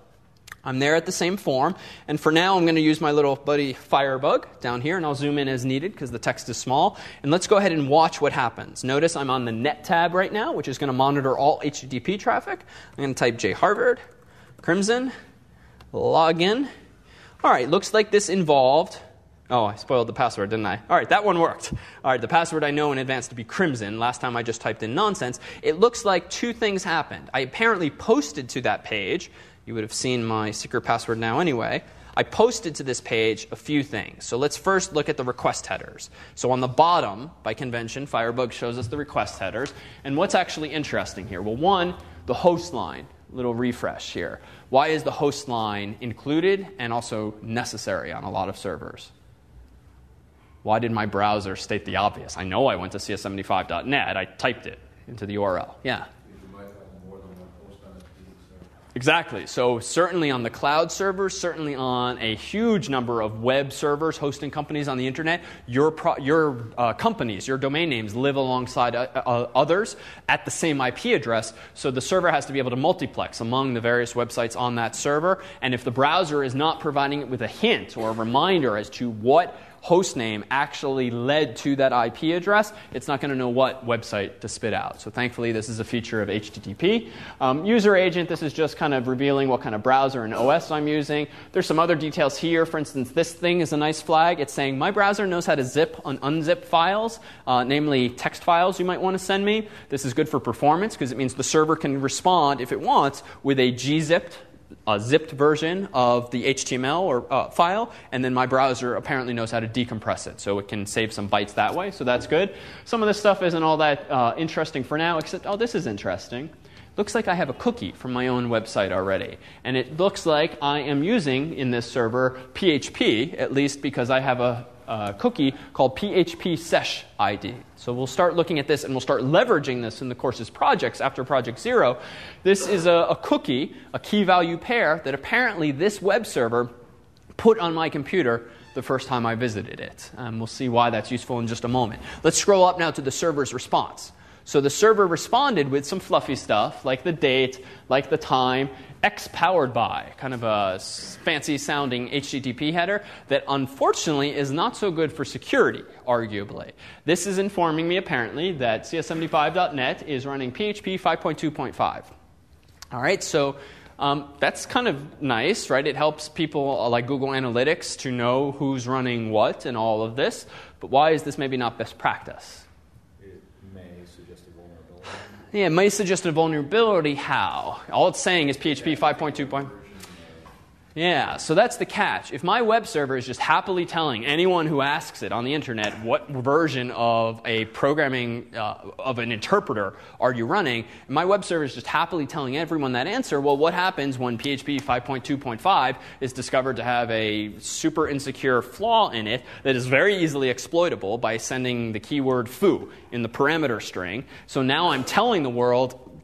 I'm there at the same form, and for now I'm going to use my little buddy Firebug down here, and I'll zoom in as needed because the text is small. And let's go ahead and watch what happens. Notice I'm on the Net tab right now, which is going to monitor all HTTP traffic. I'm going to type jharvard, crimson, login. All right, looks like this involved... Oh, I spoiled the password, didn't I? All right, that one worked. All right, the password I know in advance to be crimson. Last time I just typed in nonsense. It looks like two things happened. I apparently posted to that page. You would have seen my secret password now anyway. I posted to this page a few things. So let's first look at the request headers. So on the bottom, by convention, Firebug shows us the request headers. And what's actually interesting here? Well, one, the host line. Little refresh here. Why is the host line included and also necessary on a lot of servers? Why did my browser state the obvious? I know I went to cs75.net. I typed it into the URL. Yeah. Exactly. So certainly on the cloud servers, certainly on a huge number of web servers, hosting companies on the internet, your companies, your domain names live alongside others at the same IP address. So the server has to be able to multiplex among the various websites on that server. And if the browser is not providing it with a hint or a reminder as to what host name actually led to that IP address, it's not going to know what website to spit out. So thankfully, this is a feature of HTTP. User agent, this is just kind of revealing what kind of browser and OS I'm using. There's some other details here. For instance, this thing is a nice flag. It's saying my browser knows how to zip and unzip files, namely text files you might want to send me. This is good for performance because it means the server can respond, if it wants, with a zipped version of the HTML or file, and then my browser apparently knows how to decompress it, so it can save some bytes that way, so that's good. Some of this stuff isn't all that interesting for now, except, oh, this is interesting. Looks like I have a cookie from my own website already, and it looks like I am using, in this server, PHP, at least because I have a cookie called PHP sesh ID. So we'll start looking at this and we'll start leveraging this in the course's projects after Project Zero. This is a cookie, a key value pair that apparently this web server put on my computer the first time I visited it. We'll see why that's useful in just a moment. Let's scroll up now to the server's response. So the server responded with some fluffy stuff like the date, like the time, X powered by, kind of a fancy sounding HTTP header that unfortunately is not so good for security, arguably. This is informing me apparently that cs75.net is running PHP 5.2.5. All right, so that's kind of nice, right? It helps people like Google Analytics to know who's running what and all of this. But why is this maybe not best practice? Yeah, it may suggest a vulnerability. How? All it's saying is PHP 5.2. Yeah, so that's the catch. If my web server is just happily telling anyone who asks it on the internet what version of a programming, of an interpreter are you running, and my web server is just happily telling everyone that answer, well, what happens when PHP 5.2.5 is discovered to have a super insecure flaw in it that is very easily exploitable by sending the keyword foo in the parameter string? So now I'm telling the world,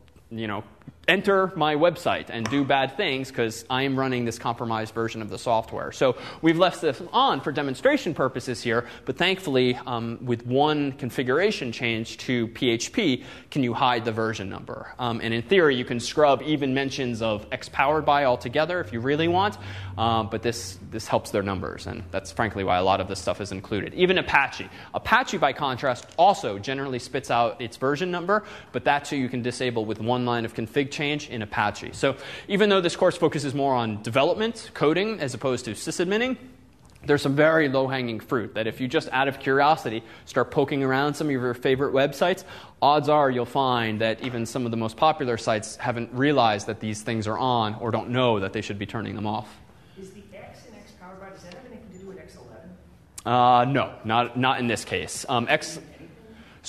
enter my website and do bad things because I am running this compromised version of the software. So we've left this on for demonstration purposes here, but thankfully with one configuration change to PHP, can you hide the version number? And in theory, you can scrub even mentions of X powered by altogether if you really want, but this helps their numbers, and that's frankly why a lot of this stuff is included. Even Apache. Apache, by contrast, also generally spits out its version number, but that too you can disable with one line of config change in Apache. So even though this course focuses more on development, coding, as opposed to sysadminning, there's some very low-hanging fruit that if you just out of curiosity start poking around some of your favorite websites, odds are you'll find that even some of the most popular sites haven't realized that these things are on or don't know that they should be turning them off. Is the X in X powered by, does that have anything to do with X11? No, not in this case.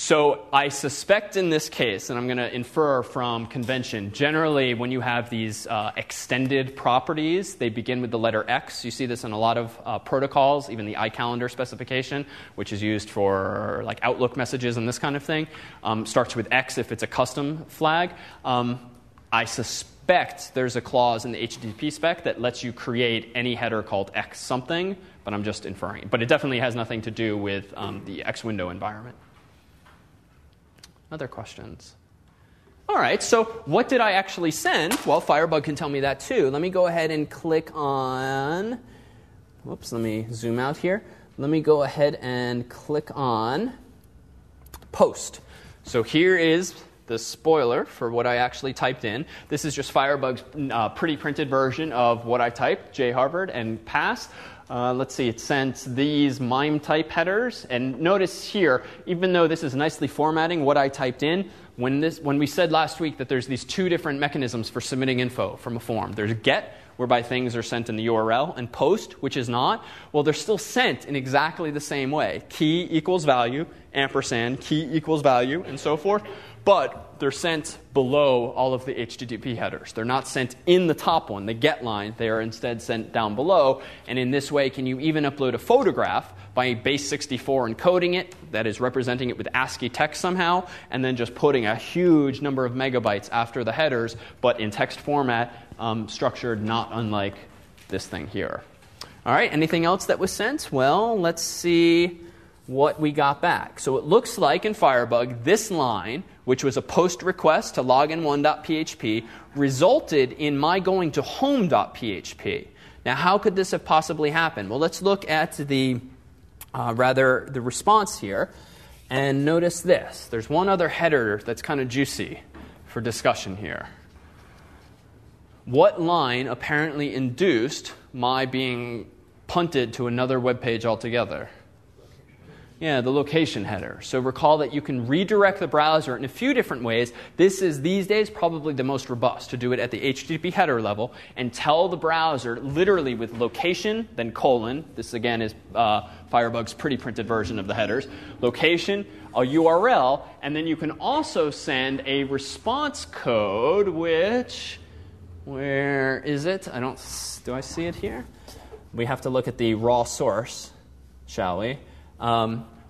So I suspect in this case, and I'm going to infer from convention, generally when you have these extended properties, they begin with the letter X. You see this in a lot of protocols, even the iCalendar specification, which is used for like Outlook messages and this kind of thing, starts with X if it's a custom flag. I suspect there's a clause in the HTTP spec that lets you create any header called X something, but I'm just inferring. But it definitely has nothing to do with the X window environment. Other questions? All right, so what did I actually send? Well, Firebug can tell me that too. Let me go ahead and click on, whoops, let me zoom out here. Let me go ahead and click on post. So here is the spoiler for what I actually typed in. This is just Firebug's pretty printed version of what I typed, J Harvard, and pass. Let's see, it sent these MIME type headers. And notice here, even though this is nicely formatting what I typed in, when we said last week that there's these two different mechanisms for submitting info from a form. There's get, whereby things are sent in the URL, and post, which is not. Well, they're still sent in exactly the same way. Key equals value, ampersand, key equals value, and so forth. But they're sent below all of the HTTP headers. They're not sent in the top one, the get line. They are instead sent down below. And in this way, can you even upload a photograph by base 64 encoding it, that is representing it with ASCII text somehow, and then just putting a huge number of megabytes after the headers, but in text format, structured not unlike this thing here. All right, anything else that was sent? Well, let's see what we got back. So it looks like in Firebug, this line, which was a post request to login1.php, resulted in my going to home.php. Now, how could this have possibly happened? Well, let's look at the response here, and notice this. There's one other header that's kind of juicy for discussion here. What line apparently induced my being punted to another web page altogether? Yeah, the location header. So recall that you can redirect the browser in a few different ways. This is, these days, probably the most robust, to do it at the HTTP header level and tell the browser literally with location, then colon. This, again, is Firebug's pretty printed version of the headers. Location, a URL, and then you can also send a response code, which, where is it? Do I see it here? We have to look at the raw source, shall we?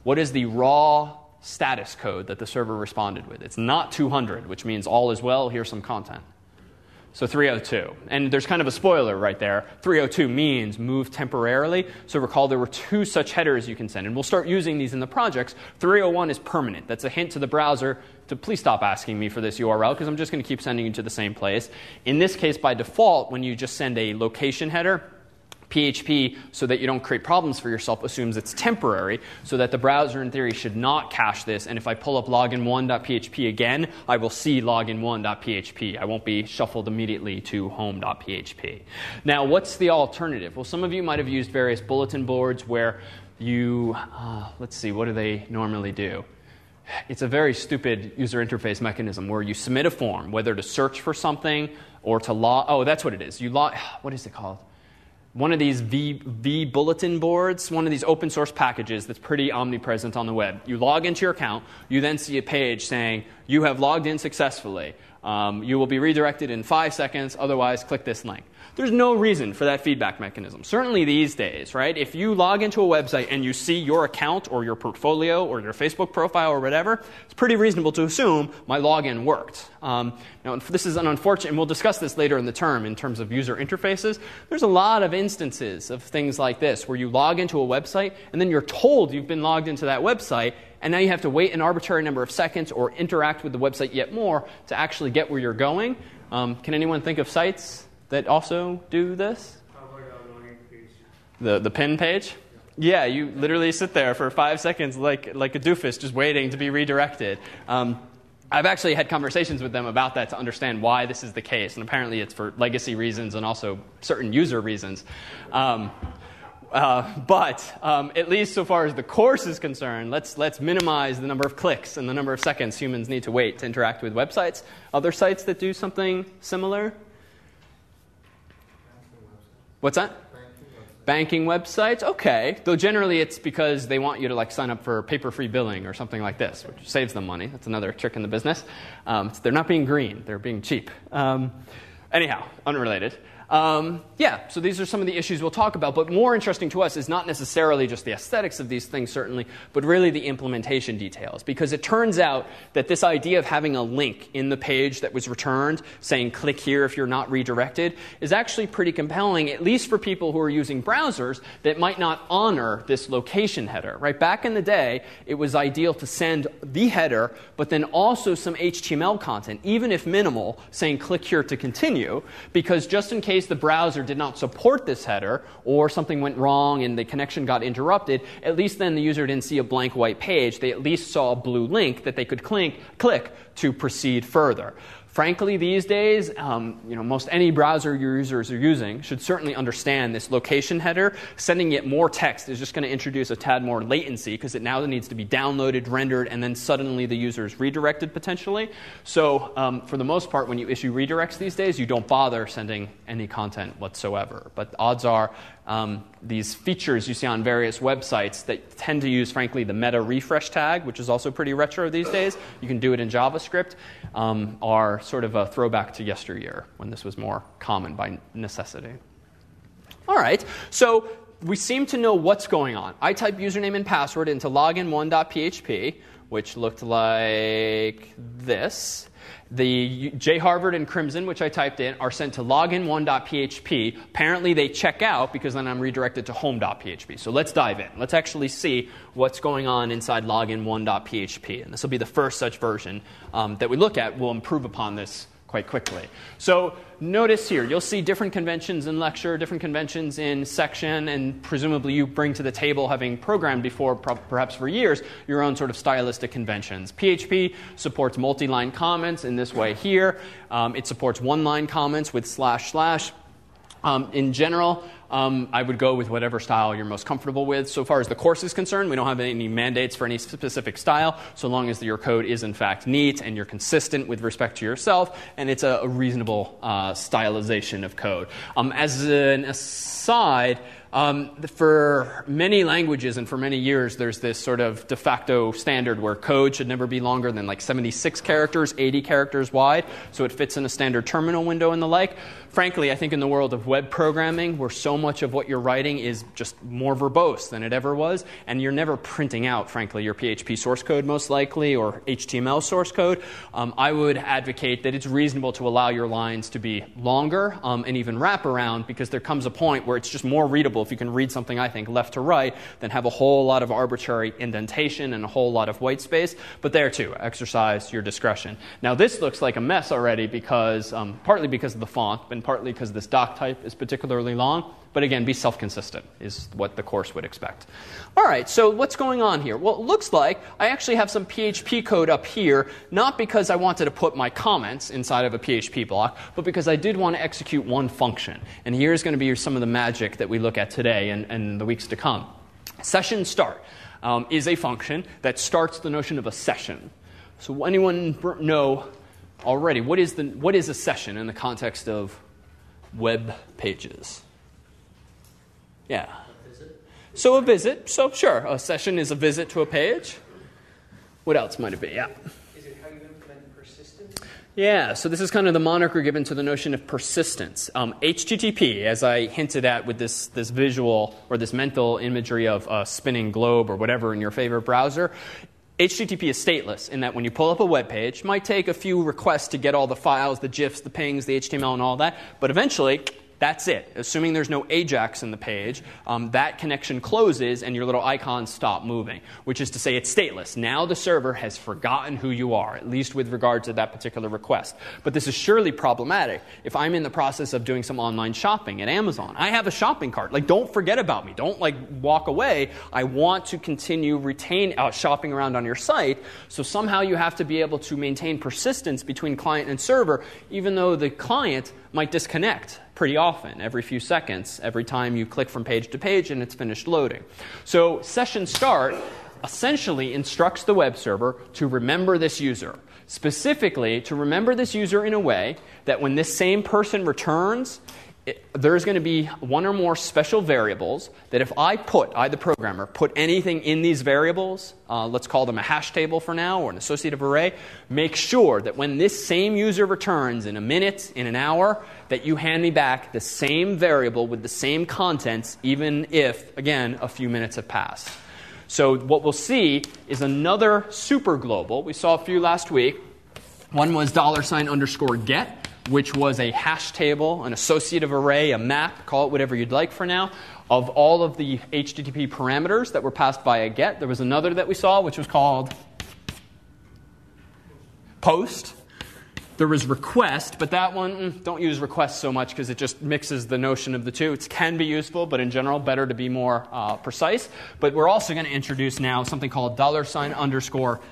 What is the raw status code that the server responded with? It's not 200, which means all is well, here's some content. So 302. And there's kind of a spoiler right there. 302 means move temporarily. So recall there were two such headers you can send. And we'll start using these in the projects. 301 is permanent. That's a hint to the browser to please stop asking me for this URL because I'm just going to keep sending you to the same place. In this case, by default, when you just send a location header, PHP, so that you don't create problems for yourself, assumes it's temporary, so that the browser, in theory, should not cache this. And if I pull up login1.php again, I will see login1.php. I won't be shuffled immediately to home.php. Now, what's the alternative? Well, some of you might have used various bulletin boards where you, let's see, what do they normally do? It's a very stupid user interface mechanism where you submit a form, whether to search for something or to log. Oh, that's what it is. What is it called? One of these V bulletin boards, one of these open source packages that's pretty omnipresent on the web. You log into your account. You then see a page saying, you have logged in successfully. You will be redirected in 5 seconds. Otherwise, click this link. There's no reason for that feedback mechanism. Certainly these days, right? If you log into a website and you see your account or your portfolio or your Facebook profile or whatever, it's pretty reasonable to assume my login worked. Now, this is an unfortunate, and we'll discuss this later in the term in terms of user interfaces. There's a lot of instances of things like this where you log into a website and then you're told you've been logged into that website, and now you have to wait an arbitrary number of seconds or interact with the website yet more to actually get where you're going. Can anyone think of sites that also do this? The pin page? Yeah, you literally sit there for 5 seconds like a doofus just waiting to be redirected. I've actually had conversations with them about that to understand why this is the case, and apparently it's for legacy reasons and also certain user reasons. But at least so far as the course is concerned, let's minimize the number of clicks and the number of seconds humans need to wait to interact with websites. Other sites that do something similar? What's that? Banking websites, okay. Though generally it's because they want you to like sign up for paper-free billing or something like this, which saves them money. That's another trick in the business. So they're not being green, they're being cheap. Anyhow, unrelated. So these are some of the issues we'll talk about, but more interesting to us is not necessarily just the aesthetics of these things, certainly, but really the implementation details. Because it turns out that this idea of having a link in the page that was returned, saying click here if you're not redirected, is actually pretty compelling, at least for people who are using browsers that might not honor this location header. Right? Back in the day, it was ideal to send the header, but then also some HTML content, even if minimal, saying click here to continue, because just in case the browser did not support this header or something went wrong and the connection got interrupted, at least then the user didn't see a blank white page. They at least saw a blue link that they could click to proceed further. Frankly, these days, most any browser your users are using should certainly understand this location header. Sending it more text is just going to introduce a tad more latency because it now needs to be downloaded, rendered, and then suddenly the user is redirected potentially. So for the most part, when you issue redirects these days, you don't bother sending any content whatsoever. But odds are these features you see on various websites that tend to use, frankly, the meta refresh tag, which is also pretty retro these days. You can do it in JavaScript, are sort of a throwback to yesteryear when this was more common by necessity. All right, so we seem to know what's going on. I type username and password into login1.php, which looked like this. The JHarvard and Crimson, which I typed in, are sent to login1.php. Apparently, they check out because then I'm redirected to home.php. So let's dive in. Let's actually see what's going on inside login1.php. And this will be the first such version that we look at. We'll improve upon this quite quickly. So notice here, you'll see different conventions in lecture, different conventions in section, and presumably you bring to the table, having programmed before, perhaps for years, your own sort of stylistic conventions. PHP supports multi-line comments in this way here. It supports one-line comments with //. In general, I would go with whatever style you're most comfortable with. So far as the course is concerned, we don't have any mandates for any specific style, so long as your code is in fact neat and you're consistent with respect to yourself, and it's a reasonable stylization of code. As an aside, for many languages and for many years, there's this sort of de facto standard where code should never be longer than like 76 characters, 80 characters wide, so it fits in a standard terminal window and the like. Frankly, I think in the world of web programming, where so much of what you're writing is just more verbose than it ever was, and you're never printing out, frankly, your PHP source code most likely, or HTML source code, I would advocate that it's reasonable to allow your lines to be longer and even wrap around, because there comes a point where it's just more readable if you can read something, I think, left to right, than have a whole lot of arbitrary indentation and a whole lot of white space. But there, too, exercise your discretion. Now, this looks like a mess already because, partly because of the font, and partly because this doc type is particularly long. But again, be self-consistent is what the course would expect. All right, so what's going on here? Well, it looks like I actually have some PHP code up here, not because I wanted to put my comments inside of a PHP block, but because I did want to execute one function. And here's going to be some of the magic that we look at today and the weeks to come. Session start is a function that starts the notion of a session. So anyone know already what is a session in the context of web pages? Yeah. So a visit. So sure, a session is a visit to a page. What else might it be? Yeah. Is it how you implement persistence? Yeah, so this is kind of the moniker given to the notion of persistence. HTTP, as I hinted at with this visual or this mental imagery of a spinning globe or whatever in your favorite browser, HTTP is stateless in that when you pull up a web page, it might take a few requests to get all the files, the GIFs, the pings, the HTML, and all that, but eventually, that's it. Assuming there's no AJAX in the page, that connection closes and your little icons stop moving, which is to say it's stateless. Now the server has forgotten who you are, at least with regard to that particular request. But this is surely problematic if I'm in the process of doing some online shopping at Amazon. I have a shopping cart. Don't forget about me. Don't walk away. I want to continue shopping around on your site. So somehow you have to be able to maintain persistence between client and server, even though the client might disconnect pretty often, every few seconds, every time you click from page to page and it's finished loading. So session start essentially instructs the web server to remember this user. Specifically, to remember this user in a way that when this same person returns, there's going to be one or more special variables that if I, the programmer, put anything in these variables, let's call them a hash table for now or an associative array, make sure that when this same user returns in a minute, in an hour, that you hand me back the same variable with the same contents, even if, again, a few minutes have passed. So what we'll see is another super global. We saw a few last week. One was $_get, which was a hash table, an associative array, a map, call it whatever you'd like for now, of all of the HTTP parameters that were passed via GET. There was another that we saw, which was called POST. There was request, but that one, don't use request so much because it just mixes the notion of the two. It can be useful, but in general, better to be more precise. But we're also going to introduce now something called $_session.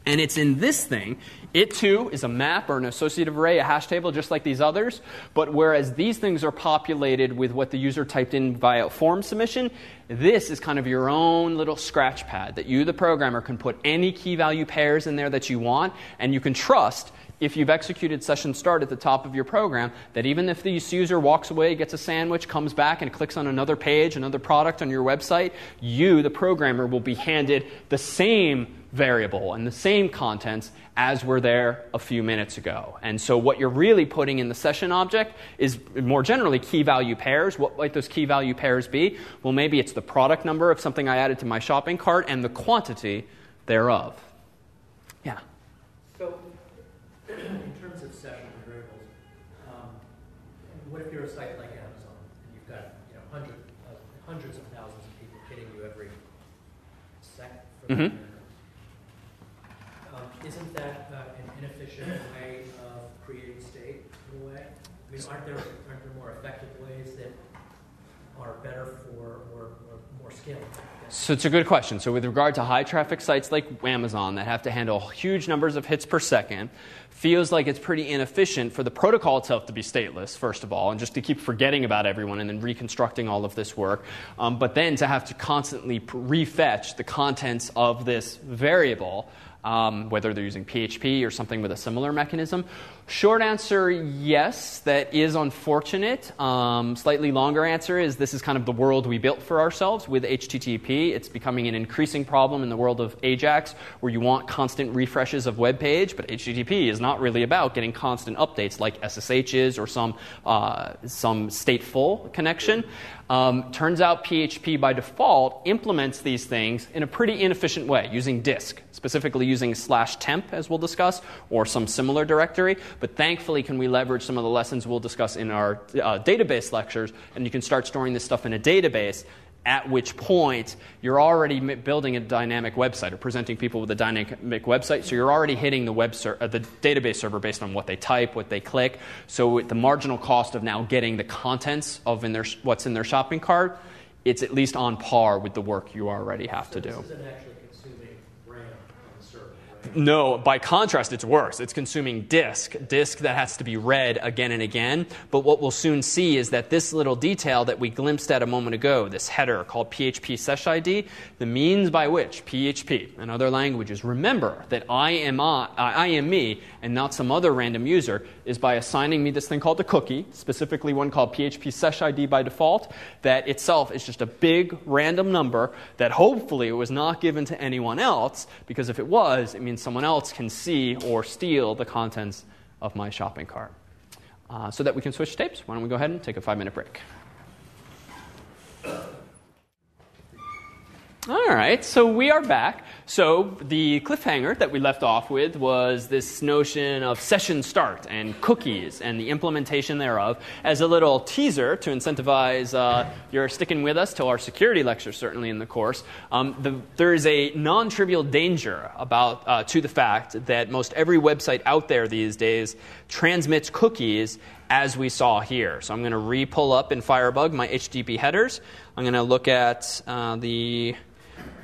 And it's in this thing. It, too, is a map or an associative array, a hash table, just like these others. But whereas these things are populated with what the user typed in via form submission, this is kind of your own little scratch pad that you, the programmer, can put any key value pairs in there that you want. And you can trust, if you've executed session start at the top of your program, that even if this user walks away, gets a sandwich, comes back, and clicks on another page, another product on your website, you, the programmer, will be handed the same variable and the same contents as were there a few minutes ago. And so what you're really putting in the session object is more generally key value pairs. What might those key value pairs be? Well, maybe it's the product number of something I added to my shopping cart and the quantity thereof. Yeah? So, in terms of session variables, what if you're a site like Amazon and you've got hundreds of thousands of people hitting you every second for the isn't that an inefficient way of creating state in a way? I mean, aren't there more effective ways that are better for or more scalable? So it's a good question. So with regard to high traffic sites like Amazon that have to handle huge numbers of hits per second, feels like it's pretty inefficient for the protocol itself to be stateless, first of all, and just to keep forgetting about everyone and then reconstructing all of this work, but then to have to constantly refetch the contents of this variable, whether they're using PHP or something with a similar mechanism. Short answer, yes, that is unfortunate. Slightly longer answer is this is kind of the world we built for ourselves with HTTP. It's becoming an increasing problem in the world of AJAX where you want constant refreshes of web page, but HTTP is not really about getting constant updates like SSH is or some stateful connection. Turns out PHP by default implements these things in a pretty inefficient way using disk, specifically using /temp, as we'll discuss, or some similar directory. But thankfully, can we leverage some of the lessons we'll discuss in our database lectures, and you can start storing this stuff in a database, at which point you're already building a dynamic website or presenting people with a dynamic website. So you're already hitting the the database server based on what they type, what they click. So at the marginal cost of now getting the contents of what's in their shopping cart, it's at least on par with the work you already have to do. This isn't actually consuming RAM on the server, right? No, by contrast, it's worse. It's consuming disk that has to be read again and again. But what we'll soon see is that this little detail that we glimpsed at a moment ago, this header called PHP sesh ID, the means by which PHP and other languages remember that I am me and not some other random user is by assigning me this thing called a cookie, specifically one called PHP sesh ID by default, that itself is just a big random number that hopefully was not given to anyone else, because if it was, it means someone else can see or steal the contents of my shopping cart. So that we can switch tapes, why don't we go ahead and take a 5-minute break. All right, so we are back. So the cliffhanger that we left off with was this notion of session start and cookies and the implementation thereof as a little teaser to incentivize your sticking with us till our security lecture, certainly in the course. There is a non-trivial danger to the fact that most every website out there these days transmits cookies as we saw here. So I'm going to re-pull up in Firebug my HTTP headers. I'm going to look at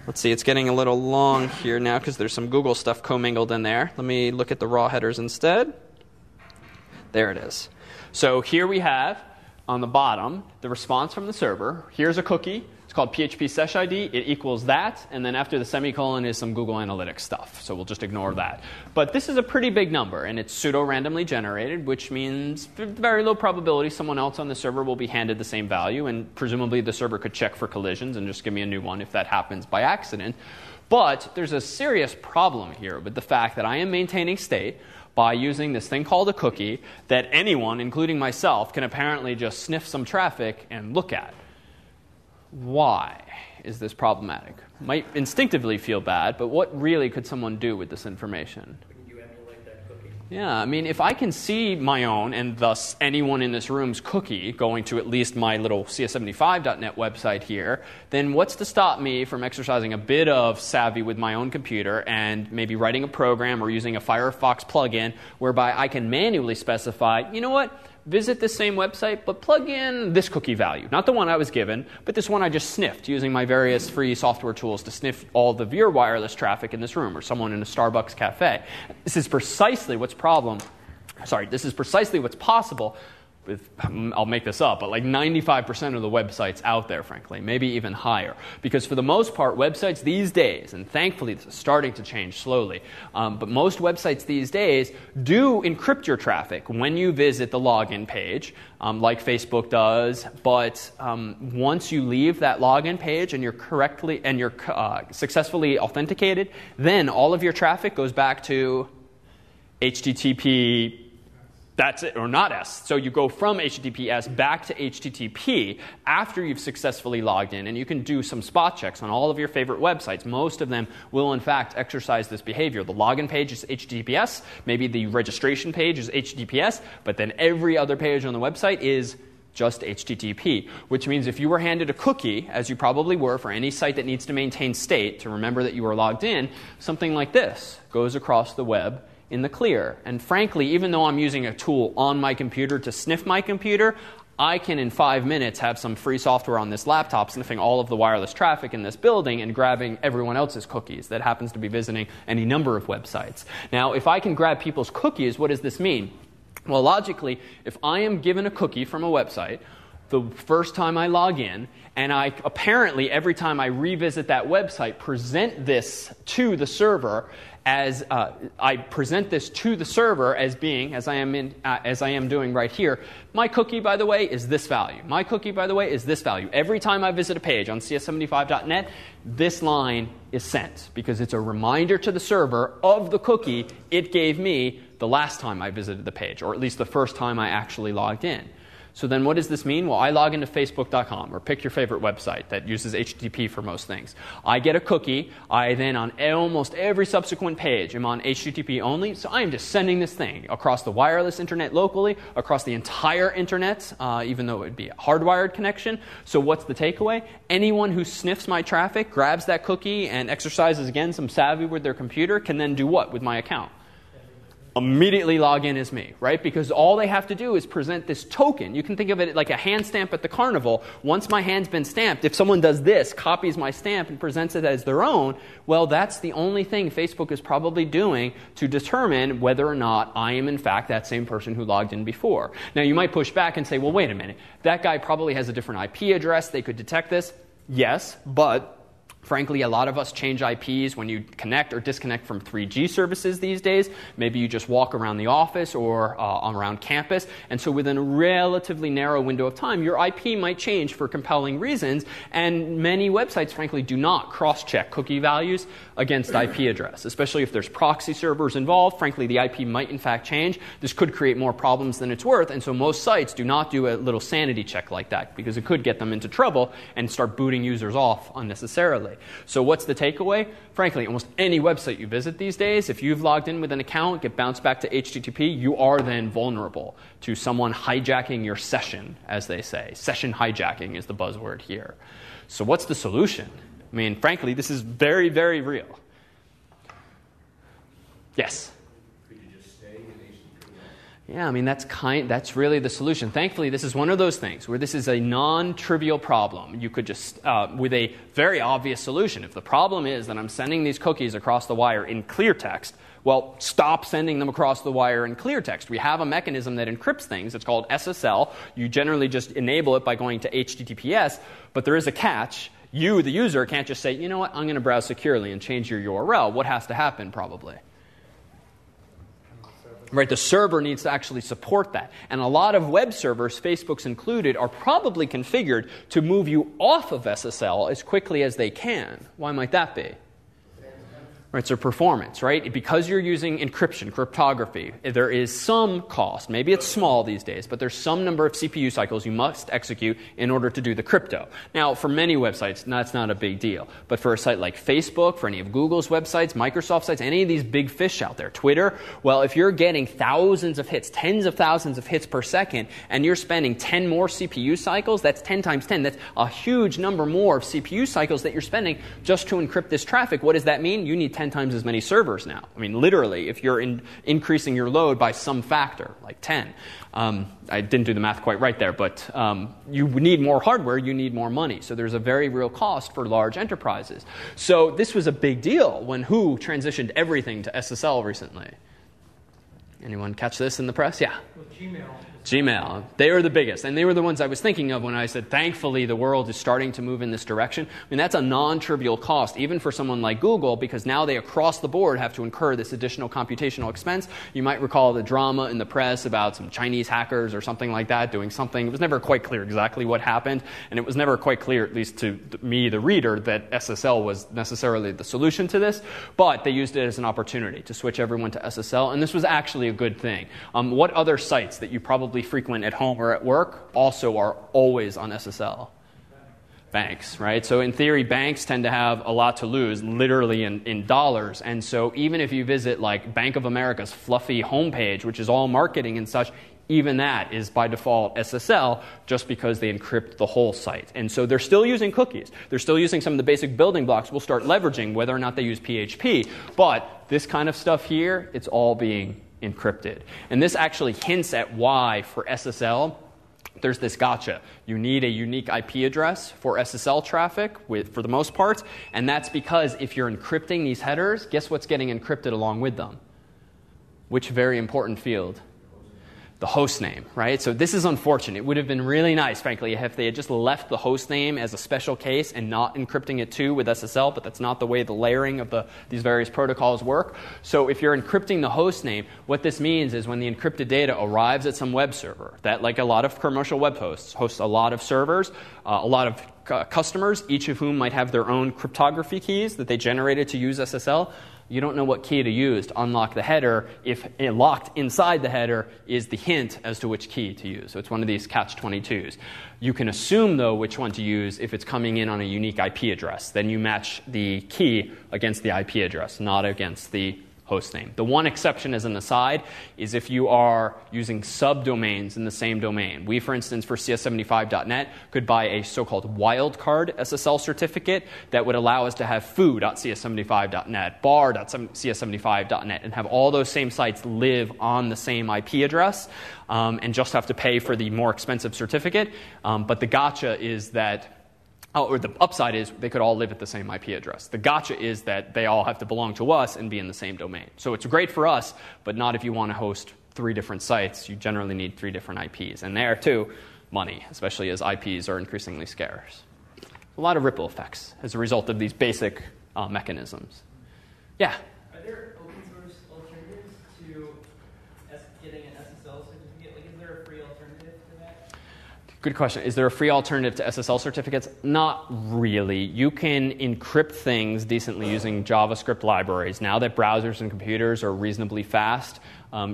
let's see, it's getting a little long here now because there's some Google stuff commingled in there. Let me look at the raw headers instead. There it is. So here we have, on the bottom, the response from the server. Here's a cookie. It's called PHP sesh ID. It equals that, and then after the semicolon is some Google Analytics stuff. So we'll just ignore that. But this is a pretty big number, and it's pseudo-randomly generated, which means very low probability someone else on the server will be handed the same value, and presumably the server could check for collisions and just give me a new one if that happens by accident. But there's a serious problem here with the fact that I am maintaining state by using this thing called a cookie that anyone, including myself, can apparently just sniff some traffic and look at. Why is this problematic? Might instinctively feel bad, but what really could someone do with this information? Couldn't you emulate that cookie? Yeah, I mean, if I can see my own, and thus anyone in this room's cookie, going to at least my little CS75.net website here, then what's to stop me from exercising a bit of savvy with my own computer and maybe writing a program or using a Firefox plugin whereby I can manually specify, you know what? Visit this same website, but plug in this cookie value. Not the one I was given, but this one I just sniffed using my various free software tools to sniff all the Veer wireless traffic in this room or someone in a Starbucks cafe. This is precisely what's possible with, I'll make this up, but like 95% of the websites out there, frankly, maybe even higher. Because for the most part, websites these days, and thankfully this is starting to change slowly, but most websites these days do encrypt your traffic when you visit the login page, like Facebook does. But once you leave that login page and you're successfully authenticated, then all of your traffic goes back to HTTP. That's it, or not S. So you go from HTTPS back to HTTP after you've successfully logged in, and you can do some spot checks on all of your favorite websites. Most of them will, in fact, exercise this behavior. The login page is HTTPS, maybe the registration page is HTTPS, but then every other page on the website is just HTTP, which means if you were handed a cookie, as you probably were for any site that needs to maintain state to remember that you were logged in, something like this goes across the web in the clear. And frankly, even though I'm using a tool on my computer to sniff my computer, I can in 5 minutes have some free software on this laptop sniffing all of the wireless traffic in this building and grabbing everyone else's cookies that happens to be visiting any number of websites. Now, if I can grab people's cookies, what does this mean? Well, logically, if I am given a cookie from a website the first time I log in, and I apparently every time I revisit that website present this to the server as being, as I am doing right here, my cookie, by the way, is this value. My cookie, by the way, is this value. Every time I visit a page on cs75.net, this line is sent because it's a reminder to the server of the cookie it gave me the last time I visited the page, or at least the first time I actually logged in. So then what does this mean? Well, I log into Facebook.com, or pick your favorite website that uses HTTP for most things. I get a cookie. I then, on almost every subsequent page, am on HTTP only. So I am just sending this thing across the wireless internet locally, across the entire internet, even though it would be a hardwired connection. So what's the takeaway? Anyone who sniffs my traffic, grabs that cookie, and exercises, again, some savvy with their computer, can then do what with my account? Immediately log in as me, right? Because all they have to do is present this token. You can think of it like a hand stamp at the carnival. Once my hand's been stamped, if someone does this, copies my stamp and presents it as their own, well, that's the only thing Facebook is probably doing to determine whether or not I am in fact that same person who logged in before. Now, you might push back and say, well, wait a minute. That guy probably has a different IP address. They could detect this. Yes, but frankly, a lot of us change IPs when you connect or disconnect from 3G services these days. Maybe you just walk around the office or around campus. And so within a relatively narrow window of time, your IP might change for compelling reasons. And many websites, frankly, do not cross-check cookie values against IP address, especially if there's proxy servers involved. Frankly, the IP might in fact change. This could create more problems than it's worth. And so most sites do not do a little sanity check like that because it could get them into trouble and start booting users off unnecessarily. So what's the takeaway? Frankly, almost any website you visit these days, if you've logged in with an account, get bounced back to HTTP, you are then vulnerable to someone hijacking your session, as they say. Session hijacking is the buzzword here. So what's the solution? I mean, frankly, this is very, very real. Yes? Yeah, I mean, that's really the solution. Thankfully, this is one of those things where this is a non-trivial problem. You could just, with a very obvious solution, if the problem is that I'm sending these cookies across the wire in clear text, well, stop sending them across the wire in clear text. We have a mechanism that encrypts things. It's called SSL. You generally just enable it by going to HTTPS, but there is a catch. You, the user, can't just say, you know what, I'm going to browse securely and change your URL. What has to happen, probably? Right, the server needs to actually support that. And a lot of web servers, Facebook's included, are probably configured to move you off of SSL as quickly as they can. Why might that be? Right, so performance, right? Because you're using encryption, cryptography, there is some cost. Maybe it's small these days, but there's some number of CPU cycles you must execute in order to do the crypto. Now, for many websites, that's not a big deal. But for a site like Facebook, for any of Google's websites, Microsoft sites, any of these big fish out there, Twitter, well, if you're getting thousands of hits, tens of thousands of hits per second, and you're spending 10 more CPU cycles, that's 10 times 10. That's a huge number more of CPU cycles that you're spending just to encrypt this traffic. What does that mean? You need 10 times as many servers now. I mean, literally, if you're increasing your load by some factor, like 10. I didn't do the math quite right there, but you need more hardware, you need more money. So there's a very real cost for large enterprises. So this was a big deal when WHO transitioned everything to SSL recently. Anyone catch this in the press? Yeah. With Gmail. Gmail. They were the biggest. And they were the ones I was thinking of when I said, thankfully, the world is starting to move in this direction. I mean, that's a non-trivial cost, even for someone like Google, because now they across the board have to incur this additional computational expense. You might recall the drama in the press about some Chinese hackers or something like that doing something. It was never quite clear exactly what happened. And it was never quite clear, at least to me, the reader, that SSL was necessarily the solution to this. But they used it as an opportunity to switch everyone to SSL. And this was actually a good thing. What other sites that you probably frequent at home or at work also are always on SSL? Banks, right? So in theory, banks tend to have a lot to lose, literally in dollars. And so even if you visit like Bank of America's fluffy homepage, which is all marketing and such, even that is by default SSL just because they encrypt the whole site. And so they're still using cookies. They're still using some of the basic building blocks we'll start leveraging, whether or not they use PHP. But this kind of stuff here, it's all being encrypted. And this actually hints at why, for SSL, there's this gotcha. You need a unique IP address for SSL traffic, for the most part, and that's because if you're encrypting these headers, guess what's getting encrypted along with them? Which very important field? The host name, right? So this is unfortunate. It would have been really nice, frankly, if they had just left the host name as a special case and not encrypting it too with SSL, but that's not the way the layering of these various protocols work. So if you're encrypting the host name, what this means is when the encrypted data arrives at some web server, that, like a lot of commercial web hosts a lot of servers, a lot of customers, each of whom might have their own cryptography keys that they generated to use SSL. You don't know what key to use to unlock the header if locked inside the header is the hint as to which key to use. So it's one of these catch-22s. You can assume, though, which one to use if it's coming in on a unique IP address. Then you match the key against the IP address, not against the host name. The one exception, as an aside, is if you are using subdomains in the same domain. We, for instance, for cs75.net, could buy a so-called wildcard SSL certificate that would allow us to have foo.cs75.net, bar.cs75.net, and have all those same sites live on the same IP address, and just have to pay for the more expensive certificate. But the gotcha is that or the upside is they could all live at the same IP address. The gotcha is that they all have to belong to us and be in the same domain. So it's great for us, but not if you want to host 3 different sites. You generally need 3 different IPs. And there, too, money, especially as IPs are increasingly scarce. A lot of ripple effects as a result of these basic mechanisms. Yeah? Are there open source alternatives to getting an SSL certificate? Like, is there a free alternative to that? Good question. Is there a free alternative to SSL certificates? Not really. You can encrypt things decently using JavaScript libraries. Now that browsers and computers are reasonably fast,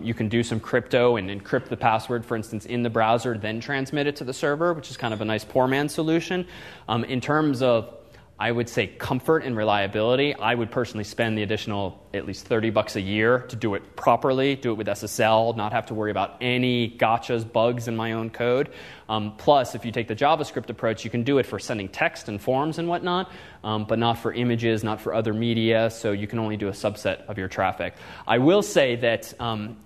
you can do some crypto and encrypt the password, for instance, in the browser, then transmit it to the server, which is kind of a nice poor man's solution. In terms of, I would say, comfort and reliability, I would personally spend the additional at least $30 a year to do it properly, do it with SSL, not have to worry about any gotchas, bugs in my own code. Plus, if you take the JavaScript approach, you can do it for sending text and forms and whatnot, but not for images, not for other media, so you can only do a subset of your traffic. I will say that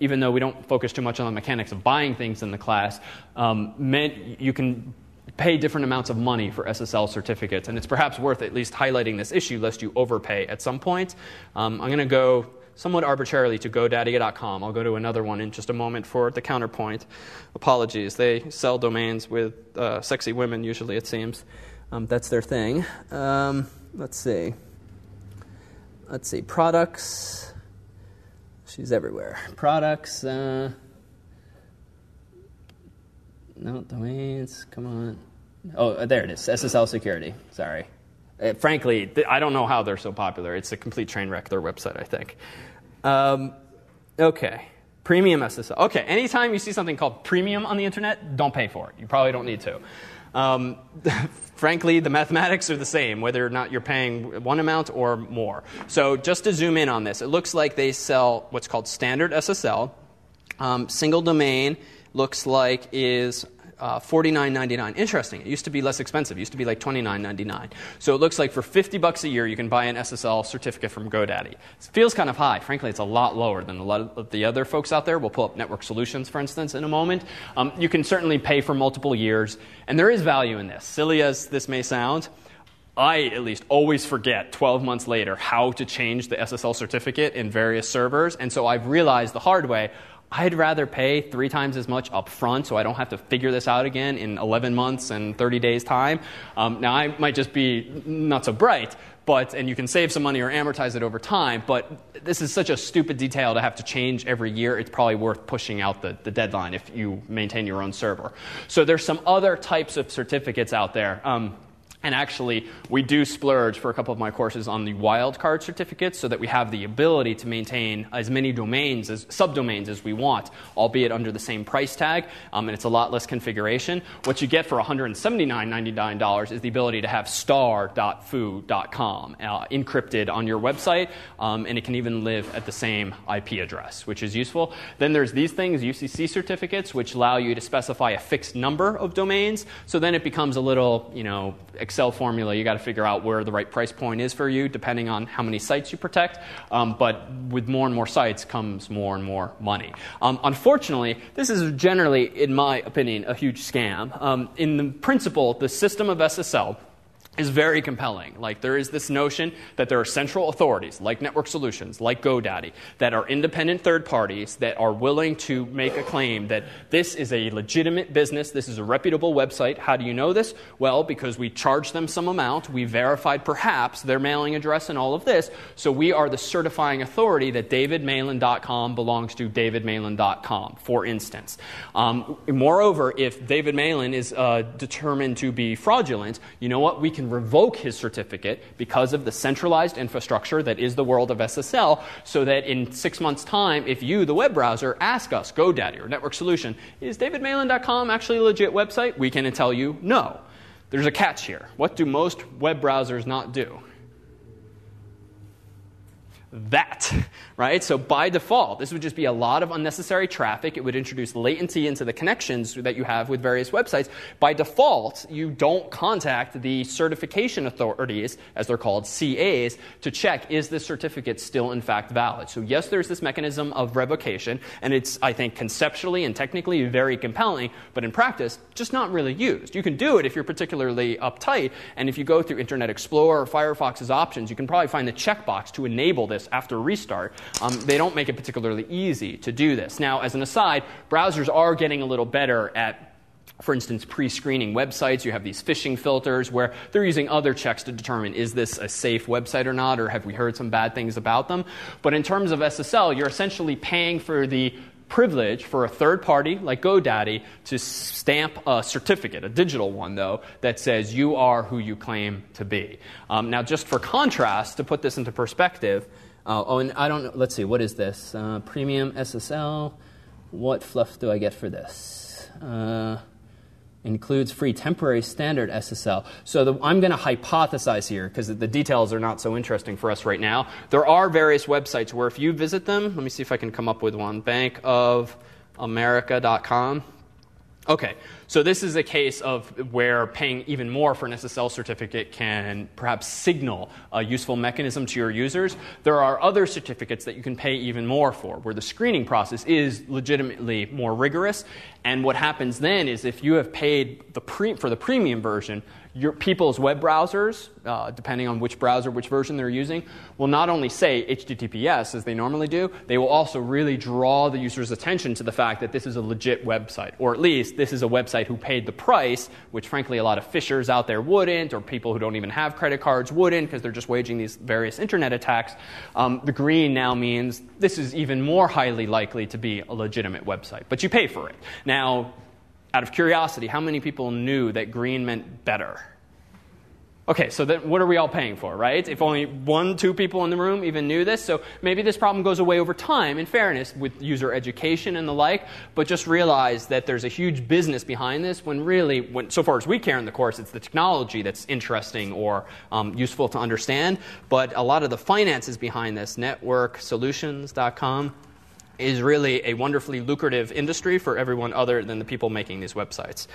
even though we don't focus too much on the mechanics of buying things in the class, you can pay different amounts of money for SSL certificates, and it's perhaps worth at least highlighting this issue lest you overpay at some point. I'm going to go somewhat arbitrarily to GoDaddy.com. I'll go to another one in just a moment for the counterpoint. Apologies. They sell domains with sexy women, usually, it seems. That's their thing. Let's see. Products. She's everywhere. Products. No, domains. Come on. Oh, there it is. SSL security. Sorry. Frankly, I don't know how they're so popular. It's a complete train wreck, their website, I think. Okay. Premium SSL. Okay, anytime you see something called premium on the internet, don't pay for it. You probably don't need to. Frankly, the mathematics are the same, whether or not you're paying one amount or more. So just to zoom in on this, it looks like they sell what's called standard SSL. Single domain looks like is $49.99. Interesting. It used to be less expensive. It used to be like $29.99. So it looks like for $50 a year, you can buy an SSL certificate from GoDaddy. It feels kind of high. Frankly, it's a lot lower than a lot of the other folks out there. We'll pull up Network Solutions, for instance, in a moment. You can certainly pay for multiple years, and there is value in this. Silly as this may sound, I, at least, always forget 12 months later how to change the SSL certificate in various servers, and so I've realized the hard way, I'd rather pay 3 times as much up front so I don't have to figure this out again in 11 months and 30 days' time. Now, I might just be not so bright, and you can save some money or amortize it over time, but this is such a stupid detail to have to change every year. It's probably worth pushing out the deadline if you maintain your own server. So there's some other types of certificates out there. And actually, we do splurge for a couple of my courses on the wildcard certificates so that we have the ability to maintain as many domains, as subdomains as we want, albeit under the same price tag, and it's a lot less configuration. What you get for $179.99 is the ability to have star.foo.com encrypted on your website, and it can even live at the same IP address, which is useful. Then there's these things, UCC certificates, which allow you to specify a fixed number of domains, so then it becomes a little, Excel formula. You got to figure out where the right price point is for you, depending on how many sites you protect. But with more and more sites comes more and more money. Unfortunately, this is generally, in my opinion, a huge scam. In the principle, the system of SSL is very compelling. Like, there is this notion that there are central authorities, like Network Solutions, like GoDaddy, that are independent third parties that are willing to make a claim that this is a legitimate business, this is a reputable website. How do you know this? Well, because we charged them some amount, we verified perhaps their mailing address and all of this, so we are the certifying authority that davidmalan.com belongs to davidmalan.com, for instance. Moreover, if David Malan is determined to be fraudulent, you know what? We can revoke his certificate because of the centralized infrastructure that is the world of SSL, so that in 6 months' time, if you, the web browser, ask us, GoDaddy or Network Solution, is davidmalan.com actually a legit website? We can tell you no. There's a catch here. What do most web browsers not do? That, right? So by default, this would just be a lot of unnecessary traffic. It would introduce latency into the connections that you have with various websites. By default, you don't contact the certification authorities, as they're called, CAs, to check, is this certificate still in fact valid? So yes, there's this mechanism of revocation, and it's, I think, conceptually and technically very compelling, but in practice, just not really used. You can do it if you're particularly uptight, and if you go through Internet Explorer or Firefox's options, you can probably find the checkbox to enable this after restart. They don't make it particularly easy to do this. Now, as an aside, browsers are getting a little better at, for instance, pre-screening websites. You have these phishing filters where they're using other checks to determine, is this a safe website or not, or have we heard some bad things about them? But in terms of SSL, you're essentially paying for the privilege for a third party like GoDaddy to stamp a certificate, a digital one though, that says you are who you claim to be. Now, just for contrast, to put this into perspective, and I don't know, let's see, what is this? Premium SSL. What fluff do I get for this? Includes free temporary standard SSL. So I'm going to hypothesize here, because the details are not so interesting for us right now. There are various websites where if you visit them, let me see if I can come up with one, bankofamerica.com. Okay, so this is a case of where paying even more for an SSL certificate can perhaps signal a useful mechanism to your users. There are other certificates that you can pay even more for, where the screening process is legitimately more rigorous. And what happens then is if you have paid for the premium version, your people's web browsers, depending on which browser, which version they're using, will not only say HTTPS as they normally do, they will also really draw the user's attention to the fact that this is a legit website, or at least this is a website who paid the price, which frankly a lot of phishers out there wouldn't, or people who don't even have credit cards wouldn't because they're just waging these various internet attacks. The green now means this is even more highly likely to be a legitimate website, but you pay for it. Now, out of curiosity, how many people knew that green meant better? Okay, so then what are we all paying for, right? If only 1-2 people in the room even knew this, so maybe this problem goes away over time, in fairness, with user education and the like, but just realize that there's a huge business behind this when really, so far as we care in the course, it's the technology that's interesting or useful to understand, but a lot of the finances behind this, networksolutions.com, is really a wonderfully lucrative industry for everyone other than the people making these websites.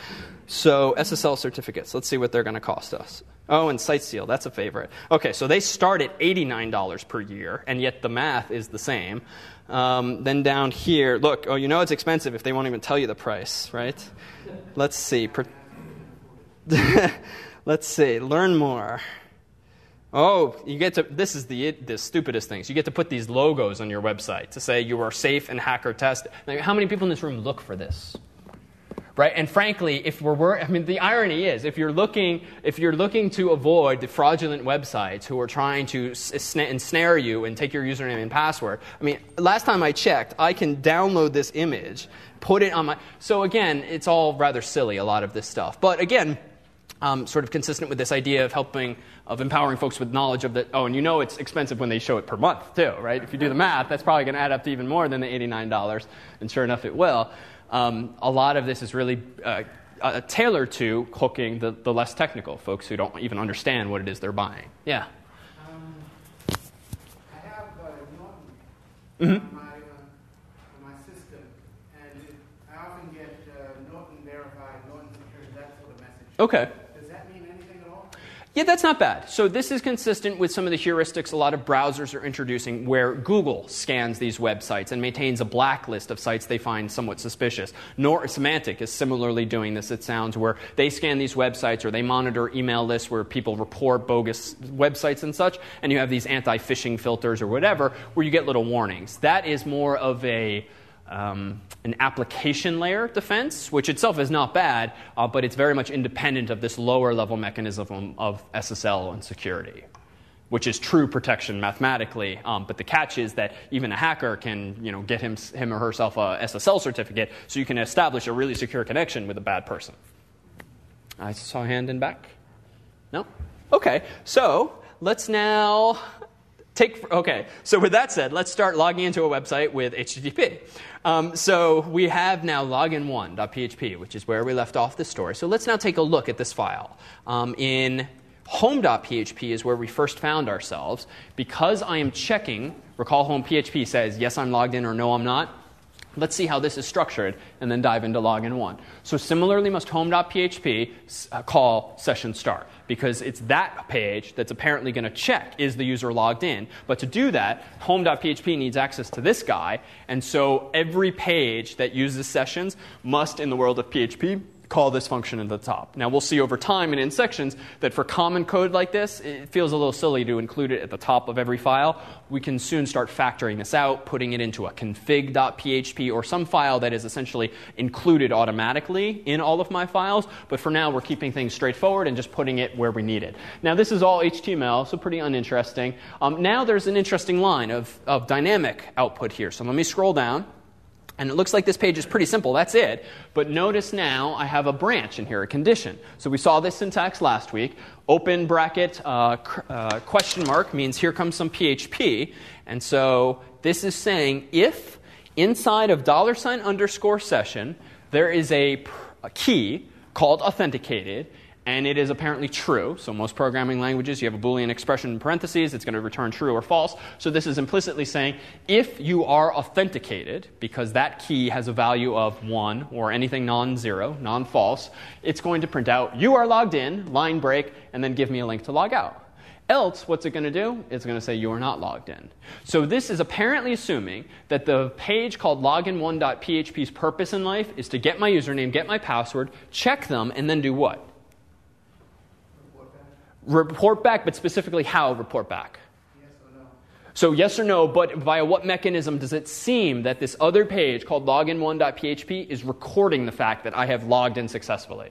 So SSL certificates, let's see what they're going to cost us. Oh, and SiteSeal, that's a favorite. Okay, so they start at $89 per year, and yet the math is the same. Then down here, look, you know it's expensive if they won't even tell you the price, right? Let's see. Let's see, learn more. Oh, you get to, this is the stupidest things. You get to put these logos on your website to say you are safe and hacker tested. Now, how many people in this room look for this? Right? And frankly, the irony is, if you're looking to avoid the fraudulent websites who are trying to ensnare you and take your username and password, last time I checked, I can download this image, put it on my, so again, it's all rather silly, a lot of this stuff. But again, sort of consistent with this idea of empowering folks with knowledge of that. Oh, and you know it's expensive when they show it per month too, right? If you do the math, that's probably going to add up to even more than the $89, and sure enough, it will. A lot of this is really tailored to hooking the less technical folks who don't even understand what it is they're buying. Yeah. I have Norton on my system, and I often get Norton verified, Norton secure, that sort of message. Okay. Does that mean anything at all? Yeah, that's not bad. So this is consistent with some of the heuristics a lot of browsers are introducing, where Google scans these websites and maintains a blacklist of sites they find somewhat suspicious. Symantec is similarly doing this, it sounds, where they scan these websites or they monitor email lists where people report bogus websites and such, and you have these anti-phishing filters or whatever where you get little warnings. That is more of an application layer defense, which itself is not bad, but it's very much independent of this lower level mechanism of SSL and security, which is true protection mathematically. But the catch is that even a hacker can get him or herself a SSL certificate, so you can establish a really secure connection with a bad person. I saw a hand in back. No? Okay, so let's now so with that said, let's start logging into a website with HTTP. So we have now login1.php, which is where we left off this story. So let's now take a look at this file. In home.php is where we first found ourselves. Because I am checking, recall home.php says, yes, I'm logged in, or no, I'm not. Let's see how this is structured and then dive into login1. So similarly, must home.php call session start, because it's that page that's apparently going to check, is the user logged in? But to do that, home.php needs access to this guy, and so every page that uses sessions must, in the world of PHP, call this function at the top. Now, we'll see over time and in sections that for common code like this, it feels a little silly to include it at the top of every file. We can soon start factoring this out, putting it into a config.php or some file that is essentially included automatically in all of my files. But for now, we're keeping things straightforward and just putting it where we need it. Now, this is all HTML, so pretty uninteresting. Now there's an interesting line of dynamic output here. So let me scroll down. And it looks like this page is pretty simple. That's it. But notice now I have a branch in here, a condition. So we saw this syntax last week. Open bracket question mark means here comes some PHP. And so this is saying if inside of $_session there is a key called authenticated, and it is apparently true. So most programming languages, you have a Boolean expression in parentheses. It's going to return true or false. So this is implicitly saying if you are authenticated, because that key has a value of 1 or anything non-zero, non-false, it's going to print out you are logged in, line break, and then give me a link to log out. Else, what's it going to do? It's going to say you are not logged in. So this is apparently assuming that the page called login1.php's purpose in life is to get my username, get my password, check them, and then do what? Report back, but specifically how report back? Yes or no? So yes or no, but via what mechanism does it seem that this other page called login1.php is recording the fact that I have logged in successfully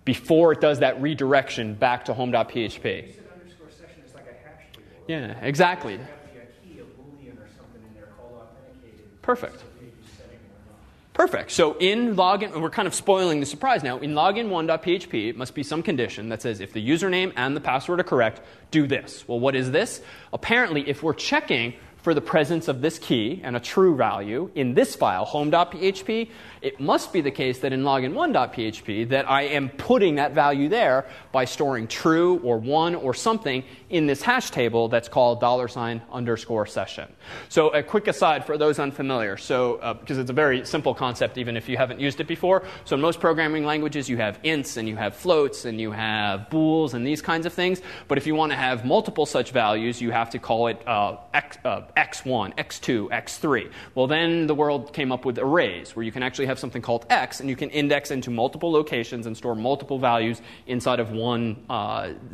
before it does that redirection back to home.php? You said underscore session is like a hash table. Yeah, exactly. There has to be a key, a boolean or something in there called authenticated. Perfect. So the page is setting it or not. Perfect. So in login, and we're kind of spoiling the surprise now. In login1.php, it must be some condition that says if the username and the password are correct, do this. Well, what is this? Apparently, if we're checking for the presence of this key and a true value in this file, home.php, it must be the case that in login1.php that I am putting that value there by storing true or 1 or something in this hash table that's called $_session. So a quick aside for those unfamiliar, because it's a very simple concept even if you haven't used it before. So in most programming languages you have ints and you have floats and you have bools and these kinds of things. But if you want to have multiple such values, you have to call it x1, x2, x3. Well, then the world came up with arrays where you can actually have something called x, and you can index into multiple locations and store multiple values inside of one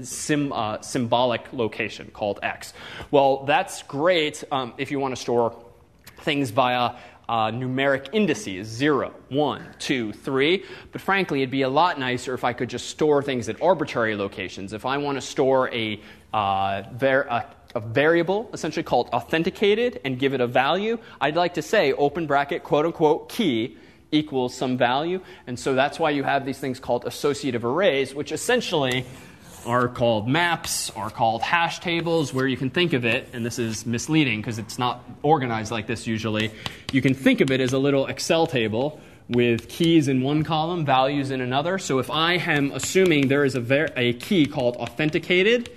symbolic location called x. Well, that's great if you want to store things via numeric indices, 0, 1, 2, 3. But frankly, it'd be a lot nicer if I could just store things at arbitrary locations. If I want to store a variable, essentially called authenticated, and give it a value, I'd like to say, open bracket, quote unquote, key equals some value. And so that's why you have these things called associative arrays, which essentially are called maps, are called hash tables, where you can think of it, and this is misleading because it's not organized like this usually. You can think of it as a little Excel table with keys in one column, values in another. So if I am assuming there is a key called authenticated,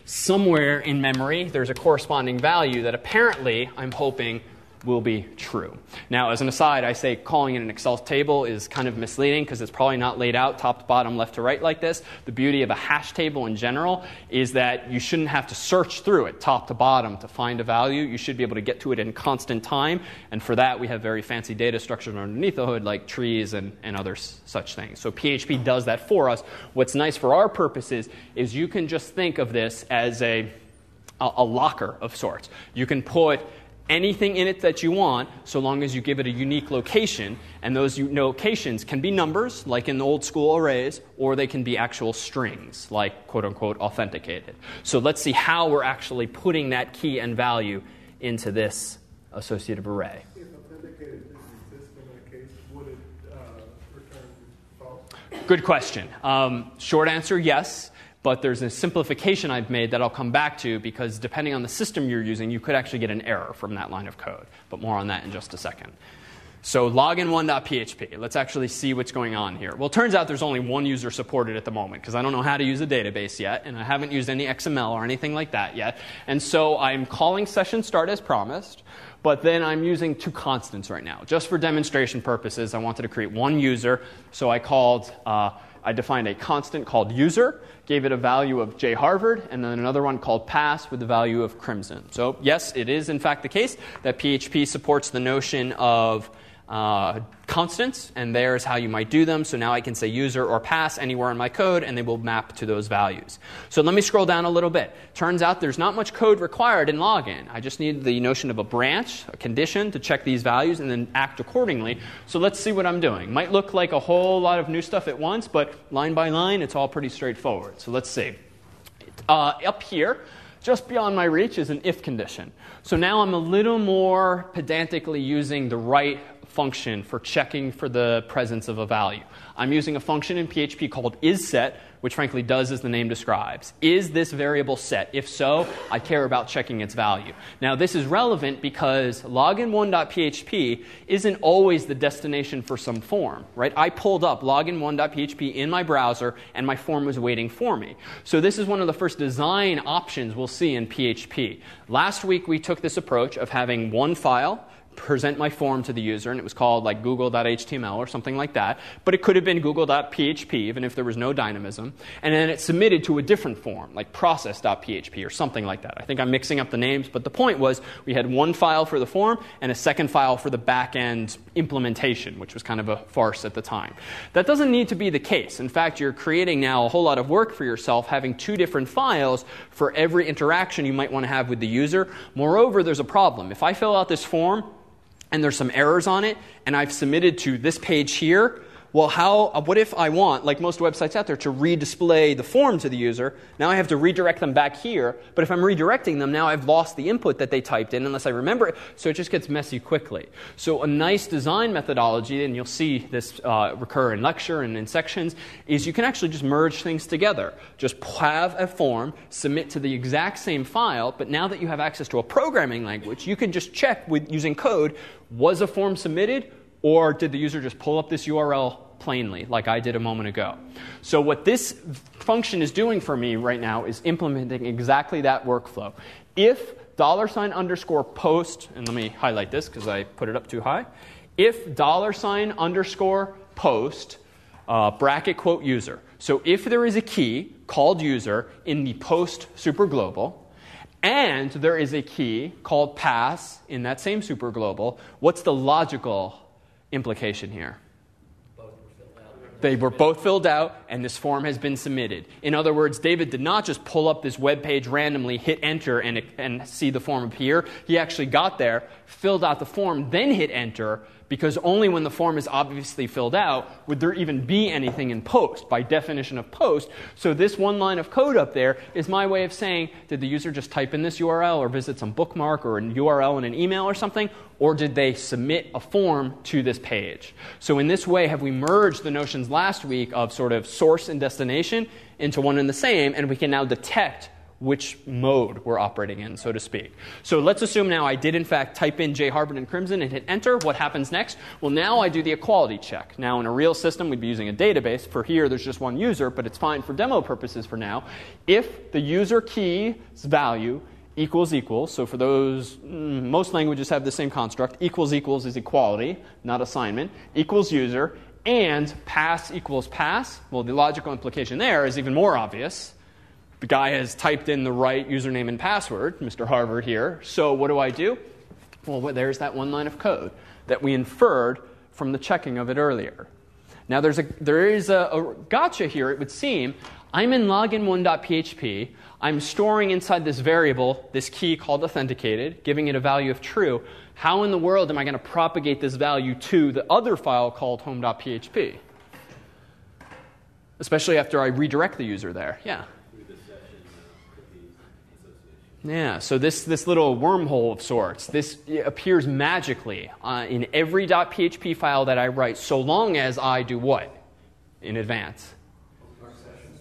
somewhere in memory there's a corresponding value that apparently I'm hoping will be true. Now, as an aside, I say calling it an Excel table is kind of misleading because it's probably not laid out top to bottom, left to right like this. The beauty of a hash table in general is that you shouldn't have to search through it top to bottom to find a value. You should be able to get to it in constant time, and for that we have very fancy data structures underneath the hood like trees and other such things. So PHP does that for us. What's nice for our purposes is you can just think of this as a locker of sorts. You can put anything in it that you want, so long as you give it a unique location, and those locations can be numbers, like in the old school arrays, or they can be actual strings, like quote-unquote authenticated. So let's see how we're actually putting that key and value into this associative array. If authenticated didn't exist in that case, would it return false? Good question. Short answer, yes. But there's a simplification I've made that I'll come back to because depending on the system you're using, you could actually get an error from that line of code. But more on that in just a second. So login1.php. Let's actually see what's going on here. Well, it turns out there's only one user supported at the moment because I don't know how to use a database yet, and I haven't used any XML or anything like that yet. And so I'm calling session start as promised, but then I'm using two constants right now. Just for demonstration purposes, I wanted to create one user, so I defined a constant called user, gave it a value of jharvard, and then another one called pass with the value of crimson. So yes, it is in fact the case that PHP supports the notion of constants, and there's how you might do them. So now I can say user or pass anywhere in my code, and they will map to those values. So let me scroll down a little bit. Turns out there's not much code required in login. I just need the notion of a branch, a condition, to check these values and then act accordingly. So let's see what I'm doing. Might look like a whole lot of new stuff at once, but line by line, it's all pretty straightforward. So let's see. Up here, just beyond my reach, is an if condition. So now I'm a little more pedantically using the right function for checking for the presence of a value. I'm using a function in PHP called isSet, which frankly does as the name describes. Is this variable set? If so, I care about checking its value. Now this is relevant because login1.php isn't always the destination for some form, right? I pulled up login1.php in my browser and my form was waiting for me. So this is one of the first design options we'll see in PHP. Last week we took this approach of having one file present my form to the user, and it was called like google.html or something like that, but it could have been google.php, even if there was no dynamism, and then it's submitted to a different form, like process.php or something like that. I think I'm mixing up the names, but the point was we had one file for the form and a second file for the back-end implementation, which was kind of a farce at the time. That doesn't need to be the case. In fact, you're creating now a whole lot of work for yourself, having two different files for every interaction you might want to have with the user. Moreover, there's a problem. If I fill out this form and there's some errors on it, and I've submitted to this page here, well, what if I want, like most websites out there, to redisplay the form to the user? Now I have to redirect them back here, but if I'm redirecting them, now I've lost the input that they typed in unless I remember it, so it just gets messy quickly. So a nice design methodology, and you'll see this recur in lecture and in sections, is you can actually just merge things together. Just have a form, submit to the exact same file, but now that you have access to a programming language, you can just check with using code, was a form submitted? Or did the user just pull up this URL plainly, like I did a moment ago? So what this function is doing for me right now is implementing exactly that workflow. If $_post, and let me highlight this because I put it up too high. If $_post, bracket quote user. So if there is a key called user in the post superglobal, and there is a key called pass in that same superglobal, what's the logical implication here? They were both filled out, and this form has been submitted. In other words, David did not just pull up this web page randomly, hit enter, and see the form appear. He actually got there, filled out the form, then hit enter, because only when the form is obviously filled out would there even be anything in post, by definition of post. So this one line of code up there is my way of saying, did the user just type in this URL or visit some bookmark or a URL in an email or something, or did they submit a form to this page? So in this way, have we merged the notions last week of sort of source and destination into one and the same, and we can now detect which mode we're operating in, so to speak. So let's assume now I did, in fact, type in J. Harbin and Crimson and hit enter. What happens next? Well, now I do the equality check. Now, in a real system, we'd be using a database. For here, there's just one user, but it's fine for demo purposes for now. If the user key's value equals, so for those, most languages have the same construct. Equals is equality, not assignment. Equals user, and pass equals pass. Well, the logical implication there is even more obvious. The guy has typed in the right username and password, Mr. Harvard here. So what do? Well, there's that one line of code that we inferred from the checking of it earlier. Now, there is a gotcha here, it would seem. I'm in login1.php. I'm storing inside this variable this key called authenticated, giving it a value of true. How in the world am I going to propagate this value to the other file called home.php? Especially after I redirect the user there. Yeah. Yeah, so this little wormhole of sorts, this appears magically in every .php file that I write, so long as I do what in advance?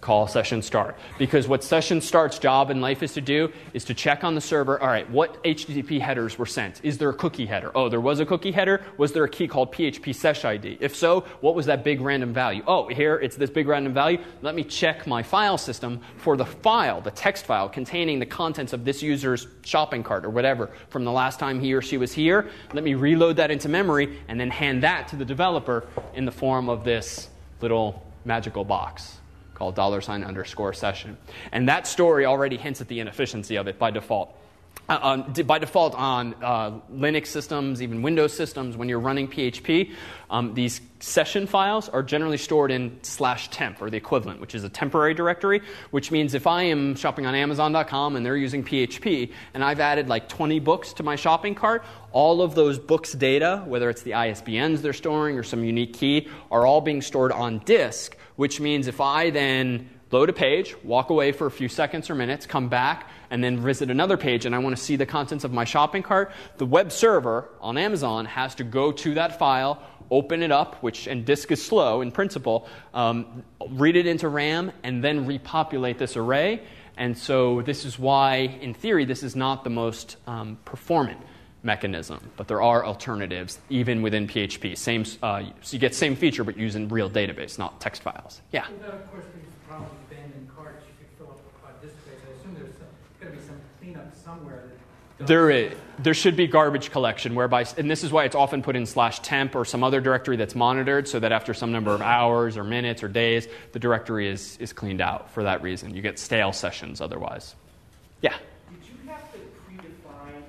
Call session start. Because what session start's job in life is to do is to check on the server, all right, what HTTP headers were sent? Is there a cookie header? Oh, there was a cookie header. Was there a key called PHP sesh ID? If so, what was that big random value? Oh, here it's this big random value. Let me check my file system for the file, the text file containing the contents of this user's shopping cart or whatever from the last time he or she was here. Let me reload that into memory and then hand that to the developer in the form of this little magical box called $_session. And that story already hints at the inefficiency of it by default. By default on Linux systems, even Windows systems, when you're running PHP, these session files are generally stored in /temp, or the equivalent, which is a temporary directory, which means if I am shopping on Amazon.com and they're using PHP, and I've added like 20 books to my shopping cart, all of those books' data, whether it's the ISBNs they're storing or some unique key, are all being stored on disk, which means if I then load a page, walk away for a few seconds or minutes, come back, and then visit another page, and I want to see the contents of my shopping cart, the web server on Amazon has to go to that file, open it up, and disk is slow in principle, read it into RAM, and then repopulate this array. And so this is why, in theory, this is not the most performant mechanism, but there are alternatives even within PHP. So you get same feature, but using real database, not text files. Yeah. Well, that, of course, brings the problem with abandoned carts. You could fill up a disk space. I assume there's going to be some cleanup somewhere that There should be garbage collection whereby, and this is why it's often put in /temp or some other directory that's monitored, so that after some number of hours or minutes or days, the directory is cleaned out for that reason. You get stale sessions otherwise. Yeah? Did you have to predefine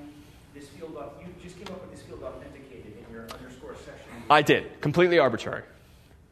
this field? You just came up with this field authenticated in your underscore session. I did. Completely arbitrary.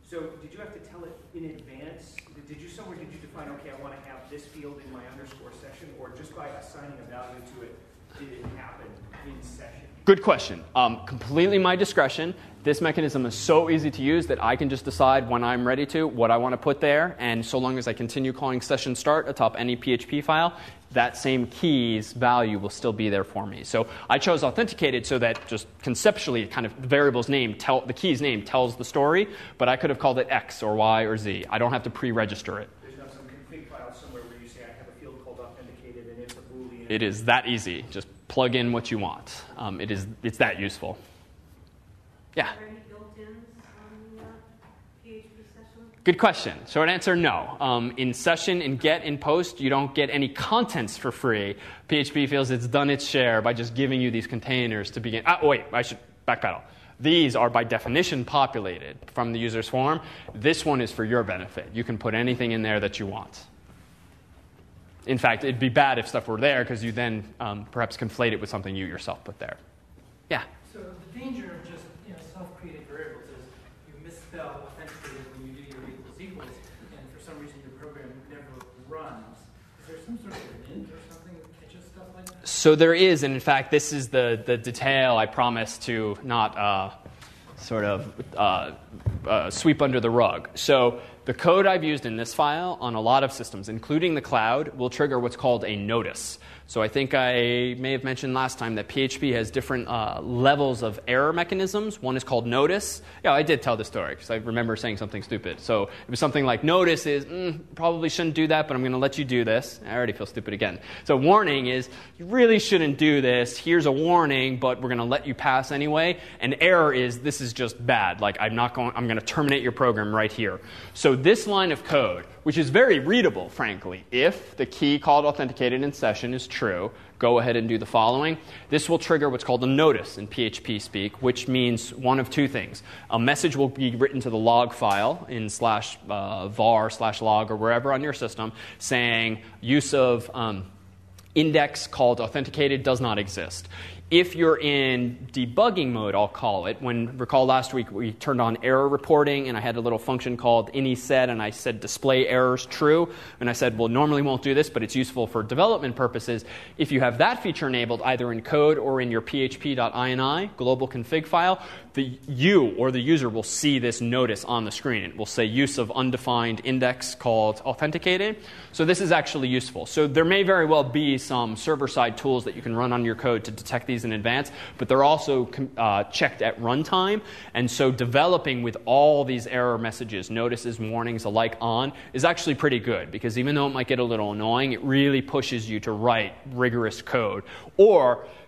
So did you have to tell it in advance? Did you define, okay, I want to have this field in my underscore session, or just by assigning a value to it, did it happen in session? Good question. Completely my discretion. This mechanism is so easy to use that I can just decide when I'm ready to what I want to put there, and so long as I continue calling session start atop any PHP file, that same key's value will still be there for me. So I chose authenticated so that just conceptually kind of the variable's name, the key's name tells the story, but I could have called it X or Y or Z. I don't have to pre-register it. There's not some config file somewhere where you say I have a field called authenticated and it's a Boolean. It is that easy. Just plug in what you want. It's that useful. Yeah? Are there any built-ins on the PHP session? Good question. Short answer, no. In session, in get, in post, you don't get any contents for free. PHP feels it's done its share by just giving you these containers to begin. Wait, I should backpedal. These are by definition populated from the user's form. This one is for your benefit. You can put anything in there that you want. In fact, it'd be bad if stuff were there because you then perhaps conflate it with something you yourself put there. Yeah? So the danger of just self-created variables is you misspell authenticated when you do your equals, and for some reason your program never runs. Is there some sort of lint or something that catches stuff like that? So there is, and in fact, this is the detail I promised to not sweep under the rug. So the code I've used in this file on a lot of systems, including the cloud, will trigger what's called a notice. So I think I may have mentioned last time that PHP has different levels of error mechanisms. One is called notice. Yeah, I did tell the story because I remember saying something stupid. So it was something like notice is, probably shouldn't do that, but I'm going to let you do this. I already feel stupid again. So warning is, you really shouldn't do this. Here's a warning, but we're going to let you pass anyway. And error is, this is just bad. Like I'm going to terminate your program right here. So this line of code, which is very readable, frankly, if the key called authenticated in session is true, go ahead and do the following. This will trigger what's called a notice in PHP speak, which means one of two things. A message will be written to the log file in /var/log or wherever on your system saying use of index called authenticated does not exist. If you're in debugging mode, I'll call it, recall last week we turned on error reporting and I had a little function called ini_set and I said display errors true. And I said, well, normally won't do this, but it's useful for development purposes. If you have that feature enabled either in code or in your php.ini global config file, you or the user will see this notice on the screen. It will say use of undefined index called authenticated. So this is actually useful. So there may very well be some server-side tools that you can run on your code to detect these in advance, but they're also checked at runtime. And so developing with all these error messages, notices, warnings alike on is actually pretty good because even though it might get a little annoying, it really pushes you to write rigorous code.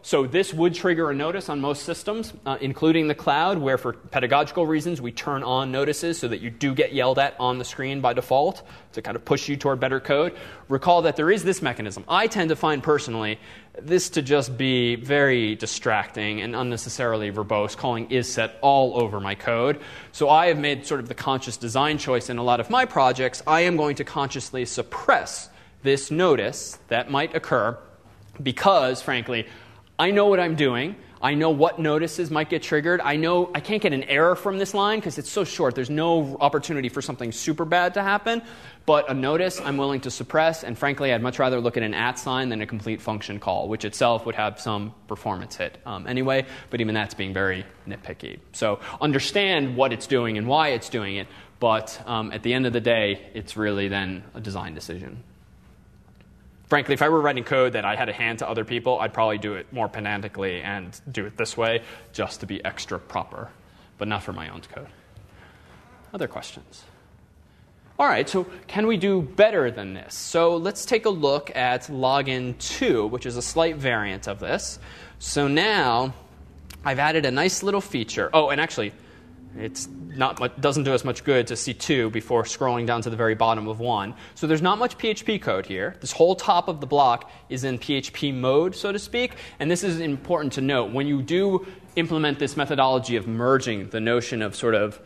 So this would trigger a notice on most systems, including the cloud, where for pedagogical reasons we turn on notices so that you do get yelled at on the screen by default to kind of push you toward better code. Recall that there is this mechanism. I tend to find personally this to just be very distracting and unnecessarily verbose, calling isSet all over my code. So I have made sort of the conscious design choice in a lot of my projects. I am going to consciously suppress this notice that might occur because, frankly, I know what I'm doing. I know what notices might get triggered. I know I can't get an error from this line because it's so short. There's no opportunity for something super bad to happen. But a notice I'm willing to suppress. And frankly, I'd much rather look at an @ sign than a complete function call, which itself would have some performance hit anyway. But even that's being very nitpicky. So understand what it's doing and why it's doing it. But at the end of the day, it's really then a design decision. Frankly, if I were writing code that I had to hand to other people, I'd probably do it more pedantically and do it this way just to be extra proper, but not for my own code. Other questions? All right, so can we do better than this? So let's take a look at login 2, which is a slight variant of this. So now I've added a nice little feature. Oh, and actually, It's not much, doesn't do us much good to see 2 before scrolling down to the very bottom of 1. So there's not much PHP code here. This whole top of the block is in PHP mode, so to speak. And this is important to note. When you do implement this methodology of merging the notion of sort of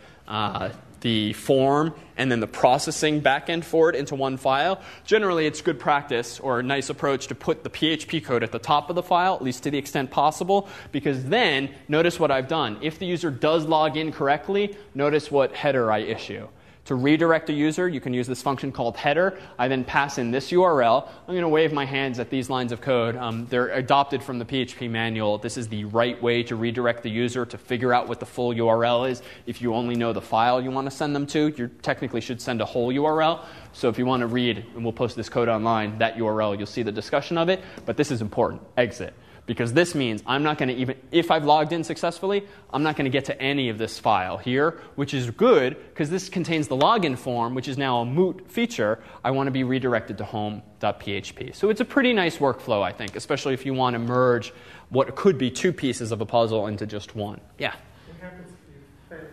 the form and then the processing backend for it into one file, generally it's good practice or a nice approach to put the PHP code at the top of the file, at least to the extent possible, because then notice what I've done. If the user does log in correctly, notice what header I issue. To redirect a user, you can use this function called header. I then pass in this URL. I'm going to wave my hands at these lines of code. They're adopted from the PHP manual. This is the right way to redirect the user to figure out what the full URL is. If you only know the file you want to send them to, you technically should send a whole URL. So if you want to read, and we'll post this code online, that URL, you'll see the discussion of it. But this is important. Exit. Because this means I'm not going to even, if I've logged in successfully, I'm not going to get to any of this file here, which is good because this contains the login form, which is now a moot feature. I want to be redirected to home.php. So it's a pretty nice workflow, I think, especially if you want to merge what could be 2 pieces of a puzzle into just one. Yeah? What happens if you fail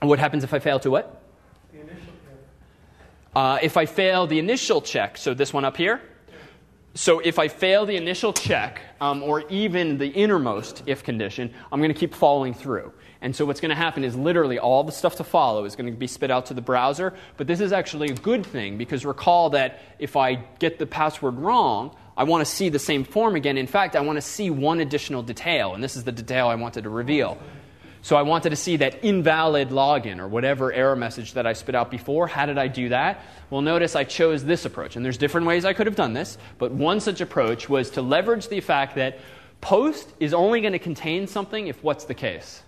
to What happens if I fail to what? the initial check? If I fail the initial check, so this one up here, so if I fail the initial check, or even the innermost if condition, I'm going to keep following through. And so what's going to happen is literally all the stuff to follow is going to be spit out to the browser. But this is actually a good thing, because recall that if I get the password wrong, I want to see the same form again. In fact, I want to see one additional detail, and this is the detail I wanted to reveal. So I wanted to see that invalid login or whatever error message that I spit out before. How did I do that? Well, notice I chose this approach. And there's different ways I could have done this. But one such approach was to leverage the fact that post is only going to contain something if what's the case?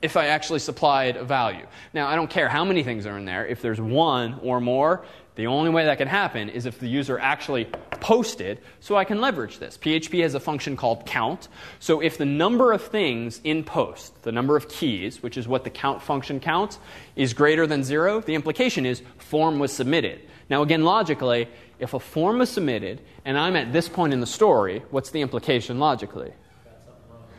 If I actually supplied a value. Now, I don't care how many things are in there. If there's one or more, the only way that can happen is if the user actually posted, so I can leverage this. PHP has a function called count. So if the number of things in post, the number of keys, which is what the count function counts, is greater than 0, the implication is form was submitted. Now again, logically, if a form was submitted and I'm at this point in the story, what's the implication logically?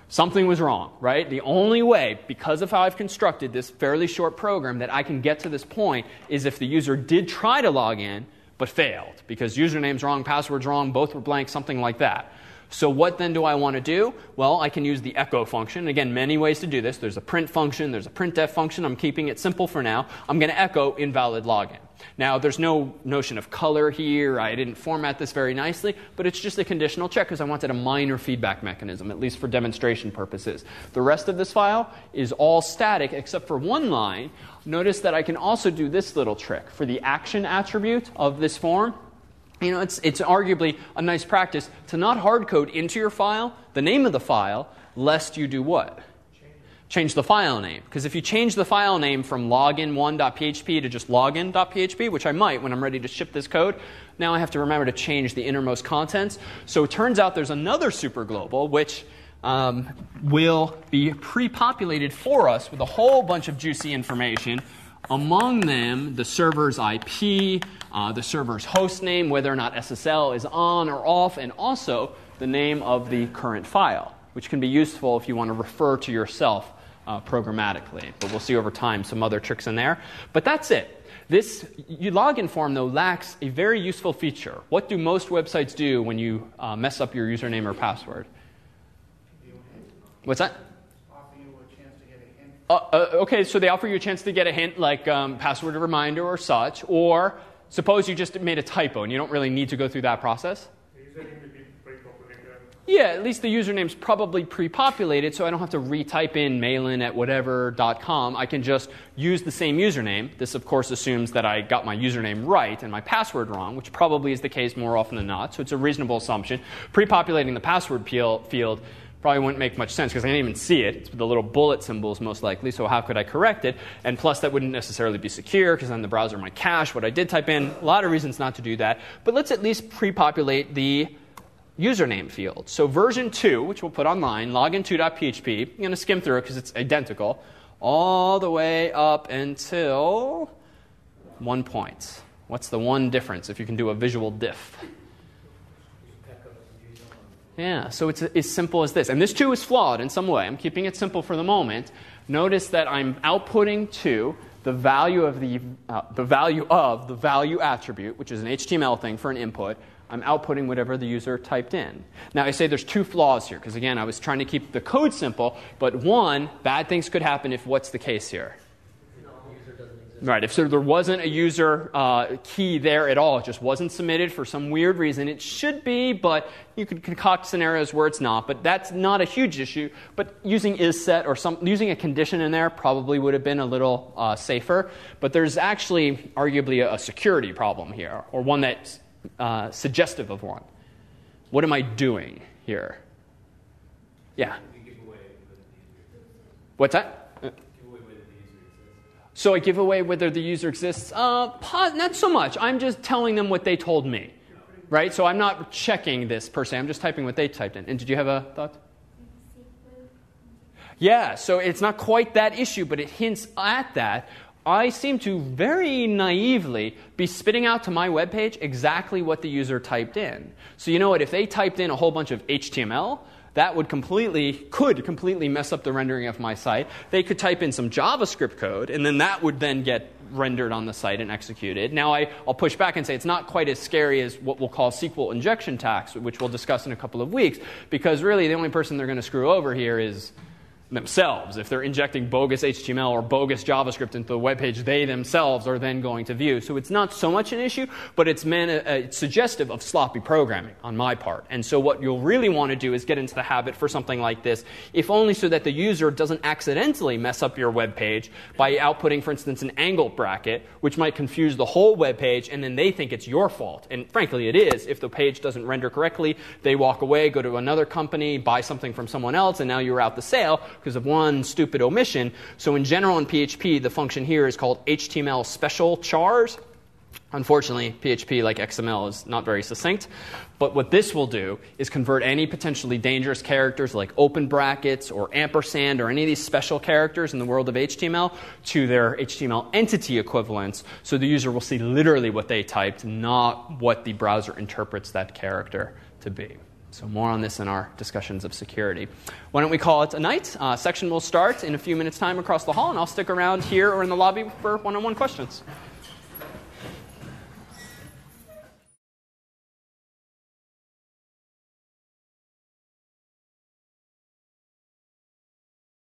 Something was wrong, right? The only way, because of how I've constructed this fairly short program, that I can get to this point is if the user did try to log in, but failed. Because username's wrong, password's wrong, both were blank, something like that. So what then do I want to do? Well, I can use the echo function. Again, many ways to do this. There's a print function, there's a printf function. I'm keeping it simple for now. I'm going to echo invalid login. Now, there's no notion of color here. I didn't format this very nicely, but it's just a conditional check because I wanted a minor feedback mechanism, at least for demonstration purposes. The rest of this file is all static except for one line. Notice that I can also do this little trick. For the action attribute of this form, you know, it's arguably a nice practice to not hard code into your file the name of the file, lest you do what? Change the file name. Because if you change the file name from login1.php to just login.php, which I might when I'm ready to ship this code, now I have to remember to change the innermost contents. So it turns out there's another superglobal which will be pre-populated for us with a whole bunch of juicy information. Among them, the server's IP, the server's host name, whether or not SSL is on or off, and also the name of the current file, which can be useful if you want to refer to yourself programmatically. But we'll see over time some other tricks in there. But that's it. This login form, though, lacks a very useful feature. What do most websites do when you mess up your username or password? What's that? Offer you a chance to get a hint. Okay, so they offer you a chance to get a hint, like password reminder or such. Or suppose you just made a typo and you don't really need to go through that process. Yeah, at least the username's probably pre-populated, so I don't have to retype in mailin@whatever.com. I can just use the same username. This, of course, assumes that I got my username right and my password wrong, which probably is the case more often than not, so it's a reasonable assumption. Pre-populating the password field probably wouldn't make much sense because I didn't even see it. It's the little bullet symbols most likely, so how could I correct it? And plus, that wouldn't necessarily be secure because then the browser might cache what I did type in. A lot of reasons not to do that. But let's at least pre-populate the username field. So version 2, which we'll put online, login2.php, I'm going to skim through it because it's identical, all the way up until 1 point. What's the one difference if you can do a visual diff? Yeah, so it's as simple as this. And this too is flawed in some way. I'm keeping it simple for the moment. notice that I'm outputting to the value of the value attribute, which is an HTML thing for an input. I'm outputting whatever the user typed in. Now, I say there's two flaws here, because again, I was trying to keep the code simple, but one, bad things could happen if what's the case here? Right, if so there wasn't a user key there at all, it just wasn't submitted for some weird reason. It should be, but you could concoct scenarios where it's not. But that's not a huge issue. But using isSet or using a condition in there probably would have been a little safer. But there's actually arguably a security problem here, or one that's suggestive of one. What am I doing here? Yeah. What's that? So I give away whether the user exists? Not so much. I'm just telling them what they told me, right? So I'm not checking this per se. I'm just typing what they typed in. And did you have a thought? Yeah, so it's not quite that issue, but it hints at that. I seem to very naively be spitting out to my web page exactly what the user typed in. So you know what? If they typed in a whole bunch of HTML, that could completely mess up the rendering of my site. They could type in some JavaScript code, and then that would then get rendered on the site and executed. Now, I'll push back and say it's not quite as scary as what we'll call SQL injection attacks, which we'll discuss in a couple of weeks, because really the only person they're going to screw over here is themselves. If they're injecting bogus HTML or bogus JavaScript into the web page, they themselves are then going to view. So it's not so much an issue, but it's suggestive of sloppy programming on my part. And so what you'll really want to do is get into the habit for something like this, if only so that the user doesn't accidentally mess up your web page by outputting, for instance, an angled bracket, which might confuse the whole web page, and then they think it's your fault. And frankly, it is. If the page doesn't render correctly, they walk away, go to another company, buy something from someone else, and now you're out the sale because of one stupid omission. So in general in PHP, the function here is called HTML special chars. Unfortunately, PHP, like XML, is not very succinct. But what this will do is convert any potentially dangerous characters like open brackets or ampersand or any of these special characters in the world of HTML to their HTML entity equivalents, so the user will see literally what they typed, not what the browser interprets that character to be. So more on this in our discussions of security. Why don't we call it a night? Section will start in a few minutes' time across the hall, and I'll stick around here or in the lobby for one-on-one questions.